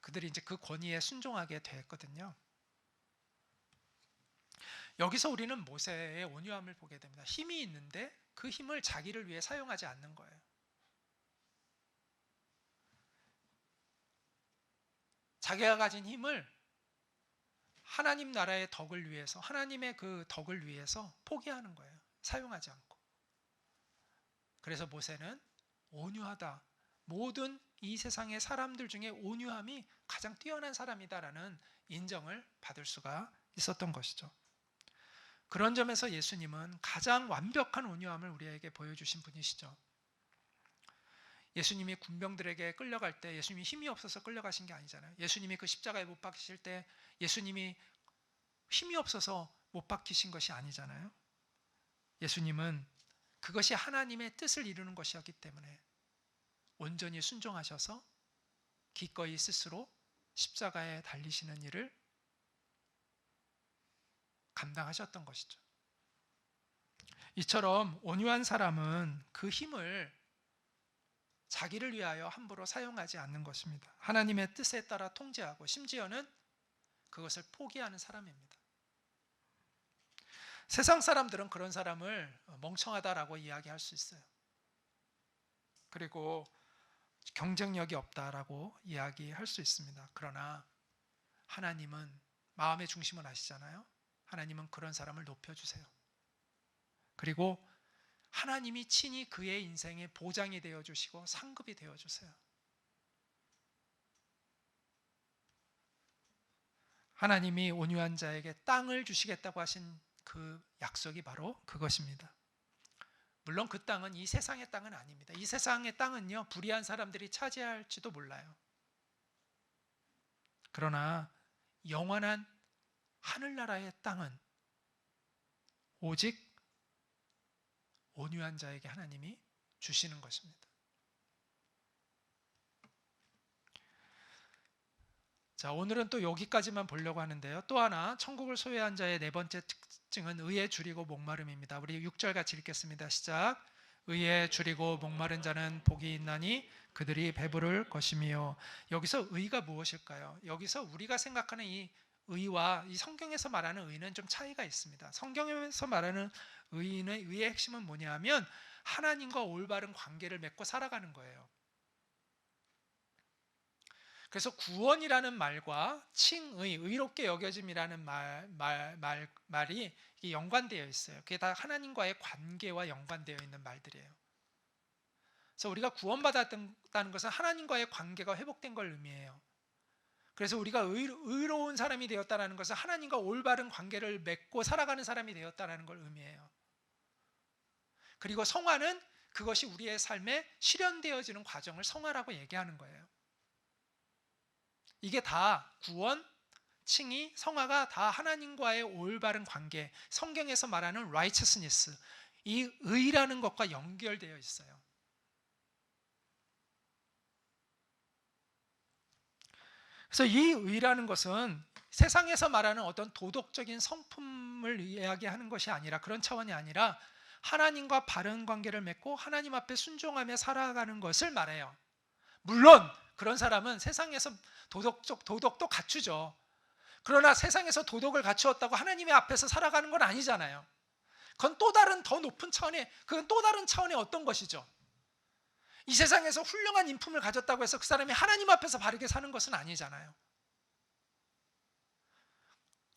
그들이 이제 그 권위에 순종하게 됐거든요. 여기서 우리는 모세의 온유함을 보게 됩니다. 힘이 있는데 그 힘을 자기를 위해 사용하지 않는 거예요. 자기가 가진 힘을 하나님 나라의 덕을 위해서, 하나님의 그 덕을 위해서 포기하는 거예요. 사용하지 않고. 그래서 모세는 온유하다. 모든 이 세상의 사람들 중에 온유함이 가장 뛰어난 사람이다라는 인정을 받을 수가 있었던 것이죠. 그런 점에서 예수님은 가장 완벽한 온유함을 우리에게 보여주신 분이시죠. 예수님이 군병들에게 끌려갈 때 예수님이 힘이 없어서 끌려가신 게 아니잖아요. 예수님이 그 십자가에 못 박히실 때 예수님이 힘이 없어서 못 박히신 것이 아니잖아요. 예수님은 그것이 하나님의 뜻을 이루는 것이었기 때문에 온전히 순종하셔서 기꺼이 스스로 십자가에 달리시는 일을 감당하셨던 것이죠. 이처럼 온유한 사람은 그 힘을 자기를 위하여 함부로 사용하지 않는 것입니다. 하나님의 뜻에 따라 통제하고 심지어는 그것을 포기하는 사람입니다. 세상 사람들은 그런 사람을 멍청하다라고 이야기할 수 있어요. 그리고 경쟁력이 없다라고 이야기할 수 있습니다. 그러나 하나님은 마음의 중심을 아시잖아요. 하나님은 그런 사람을 높여주세요. 그리고 하나님이 친히 그의 인생의 보장이 되어주시고 상급이 되어주세요. 하나님이 온유한 자에게 땅을 주시겠다고 하신 그 약속이 바로 그것입니다. 물론 그 땅은 이 세상의 땅은 아닙니다. 이 세상의 땅은요, 불의한 사람들이 차지할지도 몰라요. 그러나 영원한 하늘나라의 땅은 오직 온유한 자에게 하나님이 주시는 것입니다. 자, 오늘은 또 여기까지만 보려고 하는데요. 또 하나 천국을 소유한 자의 네 번째 특징은 의에 줄이고 목마름입니다. 우리 6절 같이 읽겠습니다. 시작. 의에 줄이고 목마른 자는 복이 있나니 그들이 배부를 것이며. 여기서 의가 무엇일까요? 여기서 우리가 생각하는 이 의와 이 성경에서 말하는 의는 좀 차이가 있습니다. 성경에서 말하는 의의 핵심은 뭐냐면 하나님과 올바른 관계를 맺고 살아가는 거예요. 그래서 구원이라는 말과 칭의, 의롭게 여겨짐이라는 말이 연관되어 있어요. 그게 다 하나님과의 관계와 연관되어 있는 말들이에요. 그래서 우리가 구원받았다는 것은 하나님과의 관계가 회복된 걸 의미해요. 그래서 우리가 의로운 사람이 되었다는 것은 하나님과 올바른 관계를 맺고 살아가는 사람이 되었다는 걸 의미해요. 그리고 성화는 그것이 우리의 삶에 실현되어지는 과정을 성화라고 얘기하는 거예요. 이게 다 구원, 칭의, 성화가 다 하나님과의 올바른 관계, 성경에서 말하는 righteousness, 이 의라는 것과 연결되어 있어요. 그래서 이 의라는 것은 세상에서 말하는 어떤 도덕적인 성품을 이야기하는 것이 아니라, 그런 차원이 아니라 하나님과 바른 관계를 맺고 하나님 앞에 순종하며 살아가는 것을 말해요. 물론 그런 사람은 세상에서 도덕도 갖추죠. 그러나 세상에서 도덕을 갖추었다고 하나님의 앞에서 살아가는 건 아니잖아요. 그건 또 다른 더 높은 차원의, 그건 또 다른 차원의 어떤 것이죠. 이 세상에서 훌륭한 인품을 가졌다고 해서 그 사람이 하나님 앞에서 바르게 사는 것은 아니잖아요.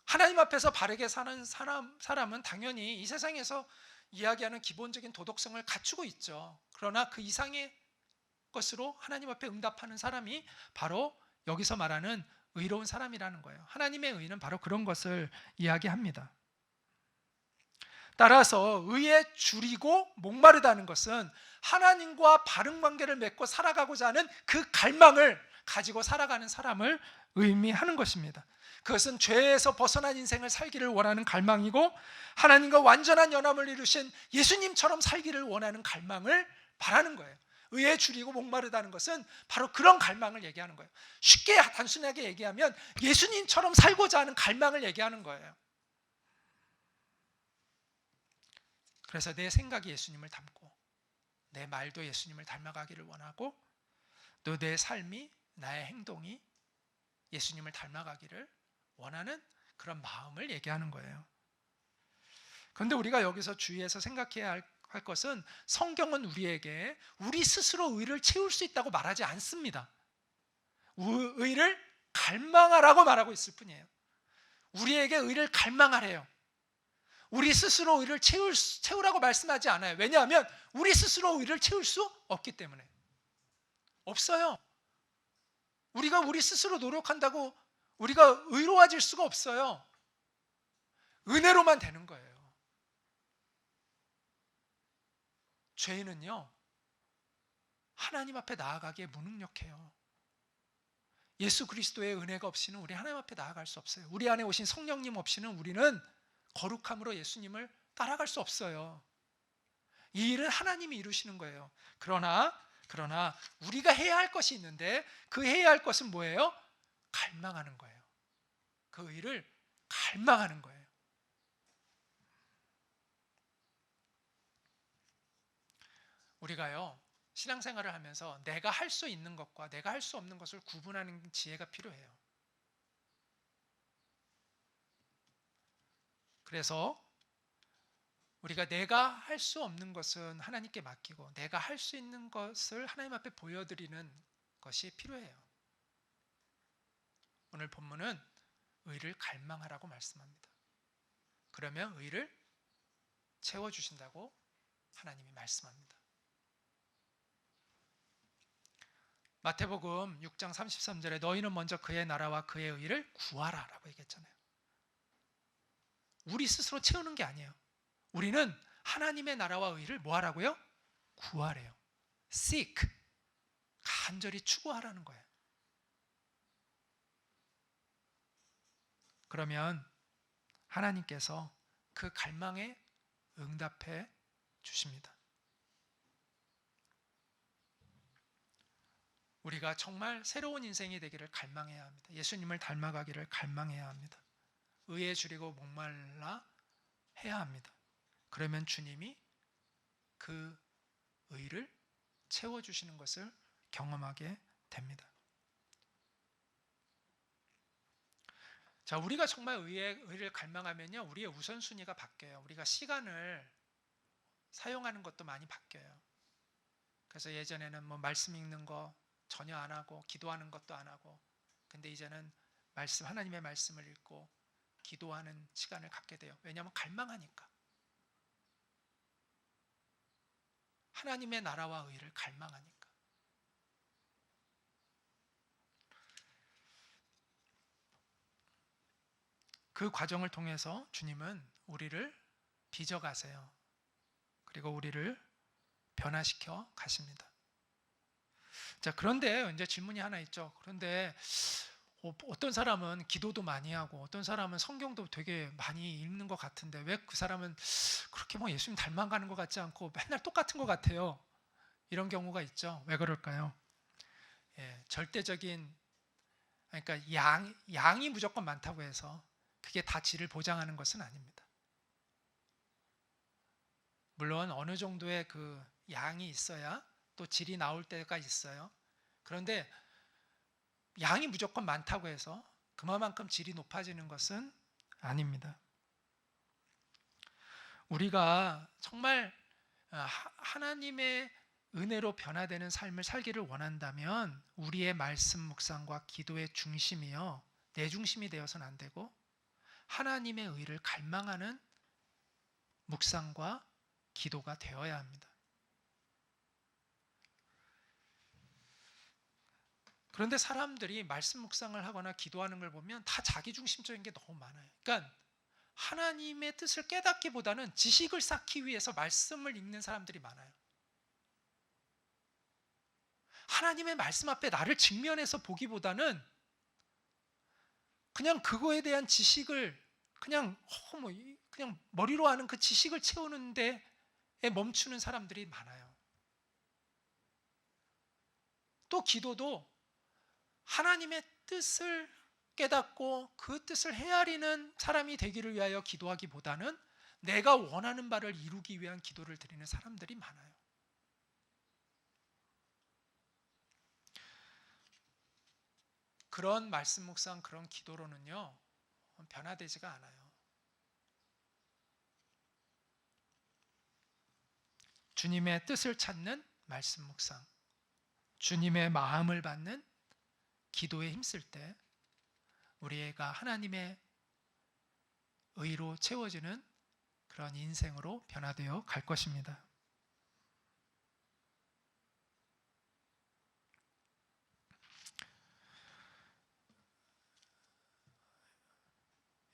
하나님 앞에서 바르게 사는 사람은 당연히 이 세상에서 이야기하는 기본적인 도덕성을 갖추고 있죠. 그러나 그 이상의 것으로 하나님 앞에 응답하는 사람이 바로 여기서 말하는 의로운 사람이라는 거예요. 하나님의 의는 바로 그런 것을 이야기합니다. 따라서 의에 줄이고 목마르다는 것은 하나님과 바른 관계를 맺고 살아가고자 하는 그 갈망을 가지고 살아가는 사람을 의미하는 것입니다. 그것은 죄에서 벗어난 인생을 살기를 원하는 갈망이고, 하나님과 완전한 연합을 이루신 예수님처럼 살기를 원하는 갈망을 바라는 거예요. 의에 줄이고 목마르다는 것은 바로 그런 갈망을 얘기하는 거예요. 쉽게 단순하게 얘기하면 예수님처럼 살고자 하는 갈망을 얘기하는 거예요. 그래서 내 생각이 예수님을 닮고 내 말도 예수님을 닮아가기를 원하고, 또 내 삶이, 나의 행동이 예수님을 닮아가기를 원하는 그런 마음을 얘기하는 거예요. 그런데 우리가 여기서 주의해서 생각해야 할 것은, 성경은 우리에게 우리 스스로 의를 채울 수 있다고 말하지 않습니다. 의를 갈망하라고 말하고 있을 뿐이에요. 우리에게 의를 갈망하래요. 우리 스스로 의를 채우라고 말씀하지 않아요. 왜냐하면 우리 스스로 의를 채울 수 없기 때문에. 없어요. 우리가 우리 스스로 노력한다고 우리가 의로워질 수가 없어요. 은혜로만 되는 거예요. 죄인은요, 하나님 앞에 나아가기에 무능력해요. 예수 그리스도의 은혜가 없이는 우리 하나님 앞에 나아갈 수 없어요. 우리 안에 오신 성령님 없이는 우리는 거룩함으로 예수님을 따라갈 수 없어요. 이 일은 하나님이 이루시는 거예요. 그러나 우리가 해야 할 것이 있는데, 그 해야 할 것은 뭐예요? 갈망하는 거예요. 그 의를 갈망하는 거예요. 우리가요, 신앙생활을 하면서 내가 할 수 있는 것과 내가 할 수 없는 것을 구분하는 지혜가 필요해요. 그래서 우리가 내가 할 수 없는 것은 하나님께 맡기고 내가 할 수 있는 것을 하나님 앞에 보여드리는 것이 필요해요. 오늘 본문은 의를 갈망하라고 말씀합니다. 그러면 의를 채워주신다고 하나님이 말씀합니다. 마태복음 6장 33절에 너희는 먼저 그의 나라와 그의 의를 구하라 라고 얘기했잖아요. 우리 스스로 채우는 게 아니에요. 우리는 하나님의 나라와 의를 뭐 하라고요? 구하래요. seek, 간절히 추구하라는 거예요. 그러면 하나님께서 그 갈망에 응답해 주십니다. 우리가 정말 새로운 인생이 되기를 갈망해야 합니다. 예수님을 닮아가기를 갈망해야 합니다. 의에 줄이고 목말라 해야 합니다. 그러면 주님이 그 의를 채워주시는 것을 경험하게 됩니다. 자, 우리가 정말 의를 갈망하면요, 우리의 우선순위가 바뀌어요. 우리가 시간을 사용하는 것도 많이 바뀌어요. 그래서 예전에는 뭐 말씀 읽는 거 전혀 안 하고 기도하는 것도 안 하고, 근데 이제는 하나님의 말씀을 읽고 기도하는 시간을 갖게 돼요. 왜냐하면 갈망하니까. 하나님의 나라와 의를 갈망하니까. 그 과정을 통해서 주님은 우리를 빚어가세요. 그리고 우리를 변화시켜 가십니다. 자, 그런데 이제 질문이 하나 있죠. 그런데 어떤 사람은 기도도 많이 하고 어떤 사람은 성경도 되게 많이 읽는 것 같은데 왜 그 사람은 그렇게 뭐 예수님 닮아가는 것 같지 않고 맨날 똑같은 것 같아요. 이런 경우가 있죠. 왜 그럴까요? 절대적인, 그러니까 양이 무조건 많다고 해서 그게 다 질을 보장하는 것은 아닙니다. 물론 어느 정도의 그 양이 있어야 또 질이 나올 때가 있어요. 그런데 양이 무조건 많다고 해서 그만큼 질이 높아지는 것은 아닙니다. 우리가 정말 하나님의 은혜로 변화되는 삶을 살기를 원한다면 우리의 말씀 묵상과 기도의 중심이요, 내 중심이 되어서는 안 되고 하나님의 의를 갈망하는 묵상과 기도가 되어야 합니다. 그런데 사람들이 말씀 묵상을 하거나 기도하는 걸 보면 다 자기 중심적인 게 너무 많아요. 그러니까 하나님의 뜻을 깨닫기보다는 지식을 쌓기 위해서 말씀을 읽는 사람들이 많아요. 하나님의 말씀 앞에 나를 직면해서 보기보다는 그냥 그거에 대한 지식을 그냥 머리로 아는 그 지식을 채우는 데에 멈추는 사람들이 많아요. 또 기도도 하나님의 뜻을 깨닫고 그 뜻을 헤아리는 사람이 되기를 위하여 기도하기보다는 내가 원하는 바를 이루기 위한 기도를 드리는 사람들이 많아요. 그런 말씀 묵상, 그런 기도로는요, 변화되지가 않아요. 주님의 뜻을 찾는 말씀 묵상, 주님의 마음을 받는 기도에 힘쓸 때 우리가 하나님의 의로 채워지는 그런 인생으로 변화되어 갈 것입니다.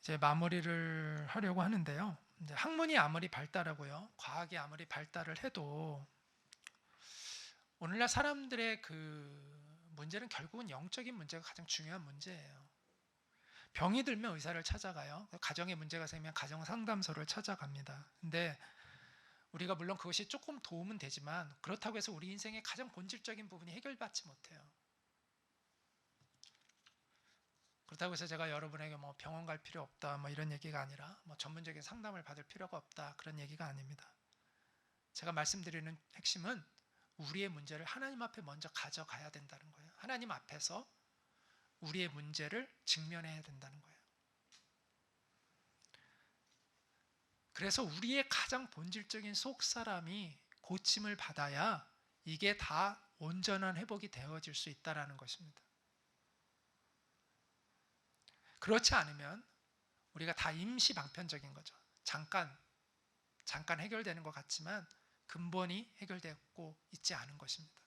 이제 마무리를 하려고 하는데요. 이제 학문이 아무리 발달하고요, 과학이 아무리 발달을 해도 오늘날 사람들의 그 문제는 결국은 영적인 문제가 가장 중요한 문제예요. 병이 들면 의사를 찾아가요. 가정에 문제가 생기면 가정 상담소를 찾아갑니다. 근데 우리가 물론 그것이 조금 도움은 되지만 그렇다고 해서 우리 인생의 가장 본질적인 부분이 해결받지 못해요. 그렇다고 해서 제가 여러분에게 뭐 병원 갈 필요 없다 뭐 이런 얘기가 아니라 뭐 전문적인 상담을 받을 필요가 없다 그런 얘기가 아닙니다. 제가 말씀드리는 핵심은 우리의 문제를 하나님 앞에 먼저 가져가야 된다는 거예요. 하나님 앞에서 우리의 문제를 직면해야 된다는 거예요. 그래서 우리의 가장 본질적인 속 사람이 고침을 받아야 이게 다 온전한 회복이 되어질 수 있다는 것입니다. 그렇지 않으면 우리가 다 임시 방편적인 거죠. 잠깐 해결되는 것 같지만 근본이 해결되고 있지 않은 것입니다.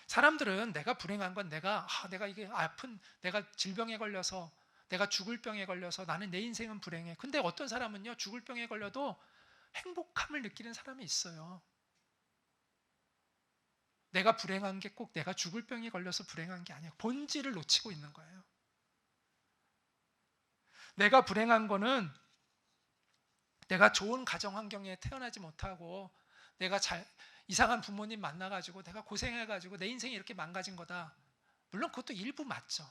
사람들은 내가 불행한 건 내가 이게 아픈, 내가 질병에 걸려서, 내가 죽을 병에 걸려서 나는 내 인생은 불행해. 근데 어떤 사람은요, 죽을 병에 걸려도 행복함을 느끼는 사람이 있어요. 내가 불행한 게 꼭 내가 죽을 병에 걸려서 불행한 게 아니에요. 본질을 놓치고 있는 거예요. 내가 불행한 거는 내가 좋은 가정 환경에 태어나지 못하고 내가 이상한 부모님 만나가지고 내가 고생해가지고 내 인생이 이렇게 망가진 거다. 물론 그것도 일부 맞죠.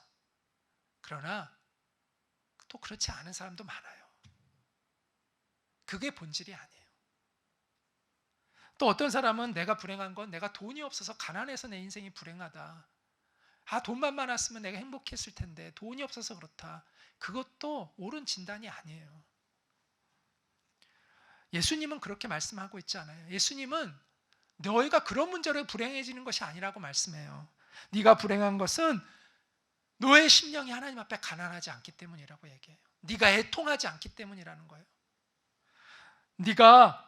그러나 또 그렇지 않은 사람도 많아요. 그게 본질이 아니에요. 또 어떤 사람은 내가 불행한 건 내가 돈이 없어서 가난해서 내 인생이 불행하다. 돈만 많았으면 내가 행복했을 텐데 돈이 없어서 그렇다. 그것도 옳은 진단이 아니에요. 예수님은 그렇게 말씀하고 있지 않아요. 예수님은 너희가 그런 문제로 불행해지는 것이 아니라고 말씀해요. 네가 불행한 것은 너의 심령이 하나님 앞에 가난하지 않기 때문이라고 얘기해요. 네가 애통하지 않기 때문이라는 거예요. 네가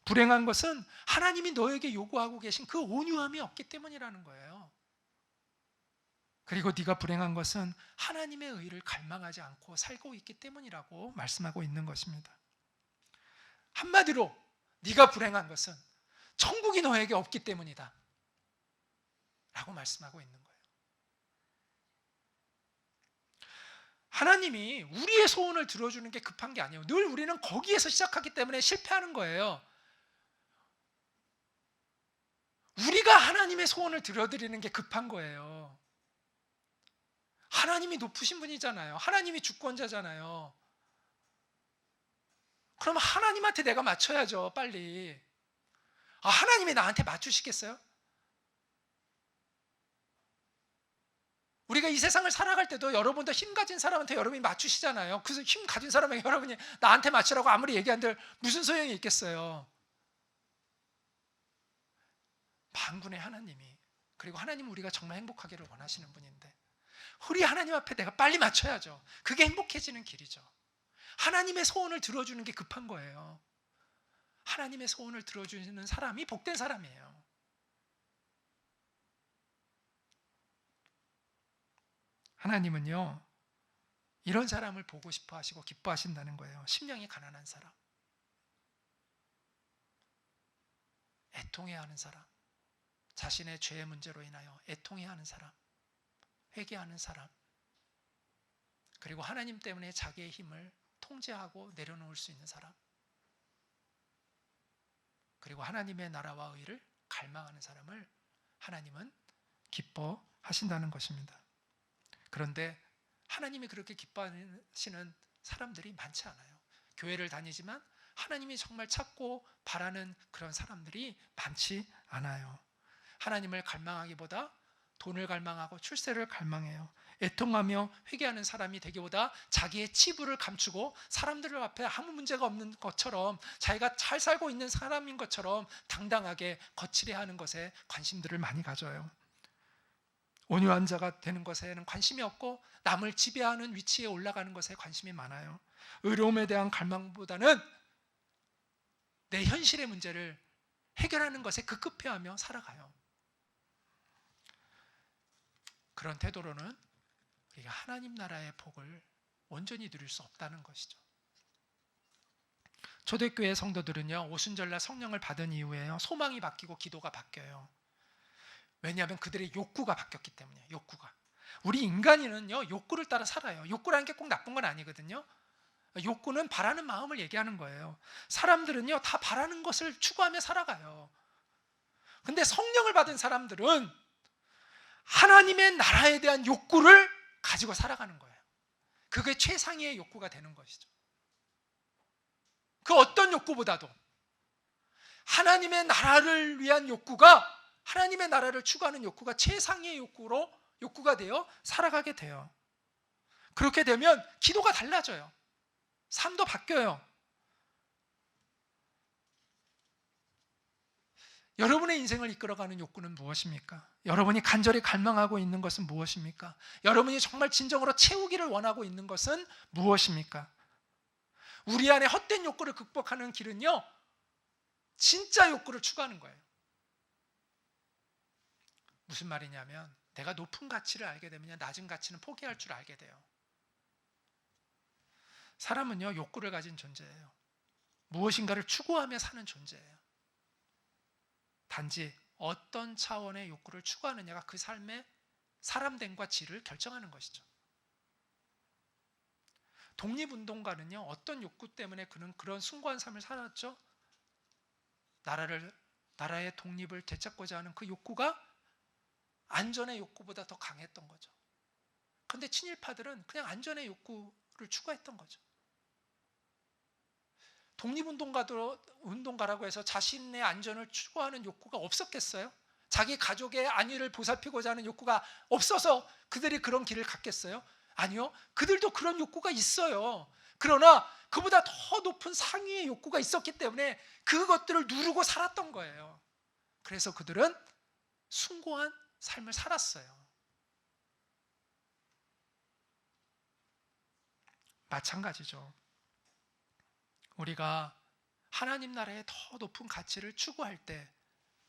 불행한 것은 하나님이 너에게 요구하고 계신 그 온유함이 없기 때문이라는 거예요. 그리고 네가 불행한 것은 하나님의 의를 갈망하지 않고 살고 있기 때문이라고 말씀하고 있는 것입니다. 한마디로 네가 불행한 것은 천국이 너에게 없기 때문이다 라고 말씀하고 있는 거예요. 하나님이 우리의 소원을 들어주는 게 급한 게 아니에요. 늘 우리는 거기에서 시작하기 때문에 실패하는 거예요. 우리가 하나님의 소원을 들어드리는 게 급한 거예요. 하나님이 높으신 분이잖아요. 하나님이 주권자잖아요. 그럼 하나님한테 내가 맞춰야죠, 빨리. 하나님이 나한테 맞추시겠어요? 우리가 이 세상을 살아갈 때도 여러분도 힘 가진 사람한테 여러분이 맞추시잖아요. 그래서 힘 가진 사람에게 여러분이 나한테 맞추라고 아무리 얘기한들 무슨 소용이 있겠어요? 만군의 하나님이, 그리고 하나님은 우리가 정말 행복하기를 원하시는 분인데 우리 하나님 앞에 내가 빨리 맞춰야죠. 그게 행복해지는 길이죠. 하나님의 소원을 들어주는 게 급한 거예요. 하나님의 소원을 들어주는 사람이 복된 사람이에요. 하나님은요, 이런 사람을 보고 싶어 하시고 기뻐하신다는 거예요. 심령이 가난한 사람, 애통해하는 사람, 자신의 죄의 문제로 인하여 애통해하는 사람, 회개하는 사람, 그리고 하나님 때문에 자기의 힘을 통제하고 내려놓을 수 있는 사람, 그리고 하나님의 나라와 의를 갈망하는 사람을 하나님은 기뻐하신다는 것입니다. 그런데 하나님이 그렇게 기뻐하시는 사람들이 많지 않아요. 교회를 다니지만 하나님이 정말 찾고 바라는 그런 사람들이 많지 않아요. 하나님을 갈망하기보다 돈을 갈망하고 출세를 갈망해요. 애통하며 회개하는 사람이 되기보다 자기의 치부를 감추고 사람들 앞에 아무 문제가 없는 것처럼, 자기가 잘 살고 있는 사람인 것처럼 당당하게 거칠해 하는 것에 관심들을 많이 가져요. 온유한 자가 되는 것에는 관심이 없고 남을 지배하는 위치에 올라가는 것에 관심이 많아요. 의로움에 대한 갈망보다는 내 현실의 문제를 해결하는 것에 급급해하며 살아가요. 그런 태도로는 우리가 하나님 나라의 복을 온전히 누릴 수 없다는 것이죠. 초대교회 성도들은요, 오순절날 성령을 받은 이후에요, 소망이 바뀌고 기도가 바뀌어요. 왜냐하면 그들의 욕구가 바뀌었기 때문이에요. 욕구가. 우리 인간인은요, 욕구를 따라 살아요. 욕구라는 게 꼭 나쁜 건 아니거든요. 욕구는 바라는 마음을 얘기하는 거예요. 사람들은요, 다 바라는 것을 추구하며 살아가요. 근데 성령을 받은 사람들은 하나님의 나라에 대한 욕구를 가지고 살아가는 거예요. 그게 최상위의 욕구가 되는 것이죠. 그 어떤 욕구보다도 하나님의 나라를 위한 욕구가, 하나님의 나라를 추구하는 욕구가 최상위의 욕구가 되어 살아가게 돼요. 그렇게 되면 기도가 달라져요. 삶도 바뀌어요. 여러분의 인생을 이끌어가는 욕구는 무엇입니까? 여러분이 간절히 갈망하고 있는 것은 무엇입니까? 여러분이 정말 진정으로 채우기를 원하고 있는 것은 무엇입니까? 우리 안에 헛된 욕구를 극복하는 길은요, 진짜 욕구를 추구하는 거예요. 무슨 말이냐면, 내가 높은 가치를 알게 되면 낮은 가치는 포기할 줄 알게 돼요. 사람은요, 욕구를 가진 존재예요. 무엇인가를 추구하며 사는 존재예요. 단지 어떤 차원의 욕구를 추구하느냐가 그 삶의 사람됨과 질을 결정하는 것이죠. 독립운동가는요, 어떤 욕구 때문에 그는 그런 숭고한 삶을 살았죠? 나라의 독립을 되찾고자 하는 그 욕구가 안전의 욕구보다 더 강했던 거죠. 그런데 친일파들은 그냥 안전의 욕구를 추구했던 거죠. 독립운동가라고 해서 자신의 안전을 추구하는 욕구가 없었겠어요? 자기 가족의 안위를 보살피고자 하는 욕구가 없어서 그들이 그런 길을 갔겠어요? 아니요. 그들도 그런 욕구가 있어요. 그러나 그보다 더 높은 상위의 욕구가 있었기 때문에 그것들을 누르고 살았던 거예요. 그래서 그들은 숭고한 삶을 살았어요. 마찬가지죠. 우리가 하나님 나라의 더 높은 가치를 추구할 때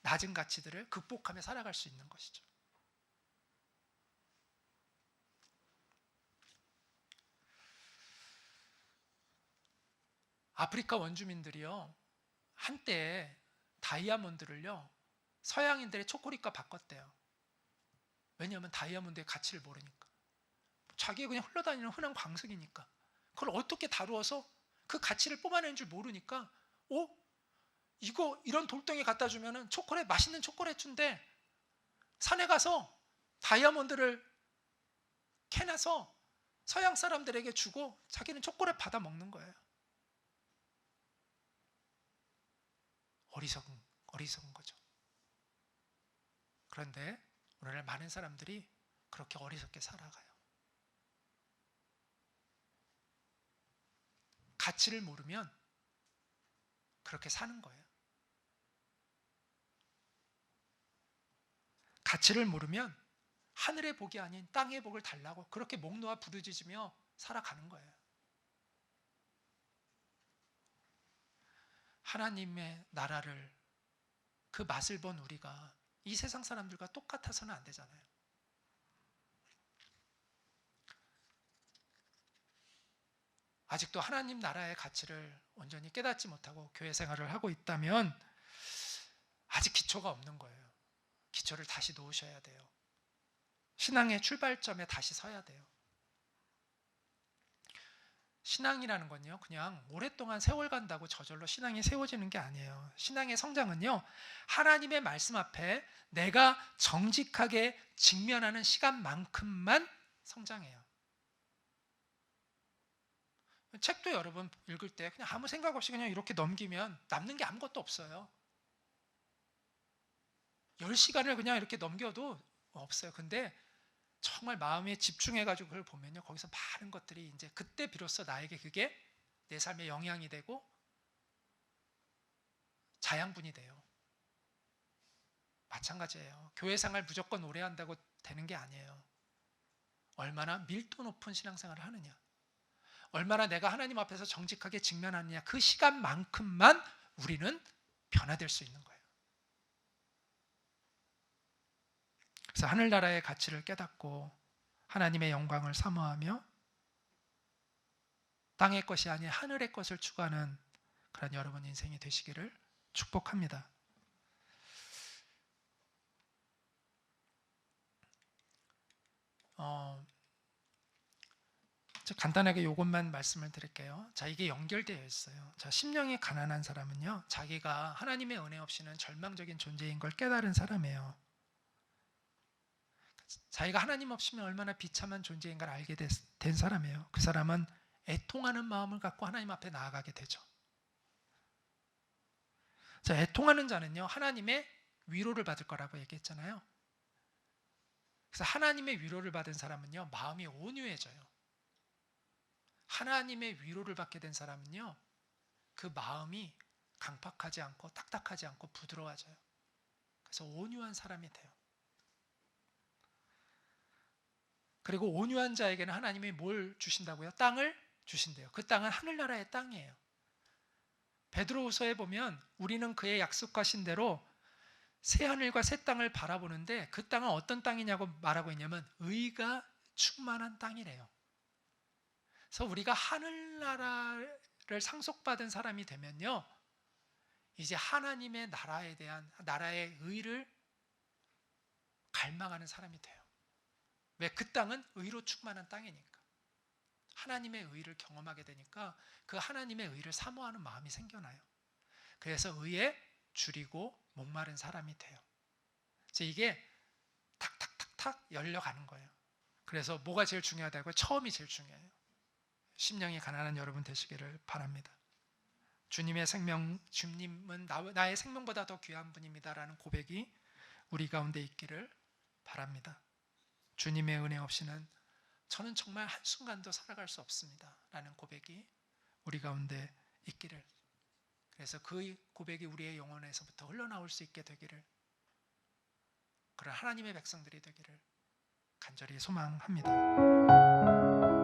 낮은 가치들을 극복하며 살아갈 수 있는 것이죠. 아프리카 원주민들이요, 한때 다이아몬드를요 서양인들의 초콜릿과 바꿨대요. 왜냐하면 다이아몬드의 가치를 모르니까. 자기가 그냥 흘러다니는 흔한 광석이니까. 그걸 어떻게 다루어서 그 가치를 뽑아내는 줄 모르니까, 이거 이런 돌덩이 갖다 주면은 초콜릿, 맛있는 초콜릿 준대. 산에 가서 다이아몬드를 캐놔서 서양 사람들에게 주고 자기는 초콜릿 받아 먹는 거예요. 어리석은 거죠. 그런데 오늘날 많은 사람들이 그렇게 어리석게 살아가요. 가치를 모르면 그렇게 사는 거예요. 가치를 모르면 하늘의 복이 아닌 땅의 복을 달라고 그렇게 목 놓아 부르짖으며 살아가는 거예요. 하나님의 나라를, 그 맛을 본 우리가 이 세상 사람들과 똑같아서는 안 되잖아요. 아직도 하나님 나라의 가치를 온전히 깨닫지 못하고 교회 생활을 하고 있다면 아직 기초가 없는 거예요. 기초를 다시 놓으셔야 돼요. 신앙의 출발점에 다시 서야 돼요. 신앙이라는 건요, 그냥 오랫동안 세월 간다고 저절로 신앙이 세워지는 게 아니에요. 신앙의 성장은요, 하나님의 말씀 앞에 내가 정직하게 직면하는 시간만큼만 성장해요. 책도 여러분 읽을 때 그냥 아무 생각 없이 그냥 이렇게 넘기면 남는 게 아무것도 없어요. 10시간을 그냥 이렇게 넘겨도 없어요. 근데 정말 마음에 집중해가지고 그걸 보면요, 거기서 많은 것들이 이제 그때 비로소 나에게 그게 내 삶에 영향이 되고 자양분이 돼요. 마찬가지예요. 교회 생활 무조건 오래 한다고 되는 게 아니에요. 얼마나 밀도 높은 신앙생활을 하느냐, 얼마나 내가 하나님 앞에서 정직하게 직면하느냐, 그 시간만큼만 우리는 변화될 수 있는 거예요. 그래서 하늘나라의 가치를 깨닫고 하나님의 영광을 사모하며 땅의 것이 아닌 하늘의 것을 추구하는 그런 여러분 인생이 되시기를 축복합니다. 간단하게 이것만 말씀을 드릴게요. 자, 이게 연결되어 있어요. 자, 심령이 가난한 사람은요, 자기가 하나님의 은혜 없이는 절망적인 존재인 걸 깨달은 사람이에요. 자기가 하나님 없이면 얼마나 비참한 존재인가를 알게 된 사람이에요. 그 사람은 애통하는 마음을 갖고 하나님 앞에 나아가게 되죠. 자, 애통하는 자는요, 하나님의 위로를 받을 거라고 얘기했잖아요. 그래서 하나님의 위로를 받은 사람은요, 마음이 온유해져요. 하나님의 위로를 받게 된 사람은요, 그 마음이 강팍하지 않고 딱딱하지 않고 부드러워져요. 그래서 온유한 사람이 돼요. 그리고 온유한 자에게는 하나님이 뭘 주신다고요? 땅을 주신대요. 그 땅은 하늘나라의 땅이에요. 베드로후서에 보면 우리는 그의 약속하신 대로 새 하늘과 새 땅을 바라보는데, 그 땅은 어떤 땅이냐고 말하고 있냐면 의가 충만한 땅이래요. 그래서 우리가 하늘나라를 상속받은 사람이 되면요, 이제 하나님의 나라에 대한, 나라의 의를 갈망하는 사람이 돼요. 왜? 그 땅은 의로 충만한 땅이니까. 하나님의 의를 경험하게 되니까 그 하나님의 의를 사모하는 마음이 생겨나요. 그래서 의에 줄이고 목마른 사람이 돼요. 그래서 이게 탁탁탁탁 열려가는 거예요. 그래서 뭐가 제일 중요하다고요? 처음이 제일 중요해요. 심령이 가난한 여러분 되시기를 바랍니다. 주님의 생명, 주님은 나의 생명보다 더 귀한 분입니다라는 고백이 우리 가운데 있기를 바랍니다. 주님의 은혜 없이는 저는 정말 한순간도 살아갈 수 없습니다 라는 고백이 우리 가운데 있기를, 그래서 그 고백이 우리의 영혼에서부터 흘러나올 수 있게 되기를, 그런 하나님의 백성들이 되기를 간절히 소망합니다.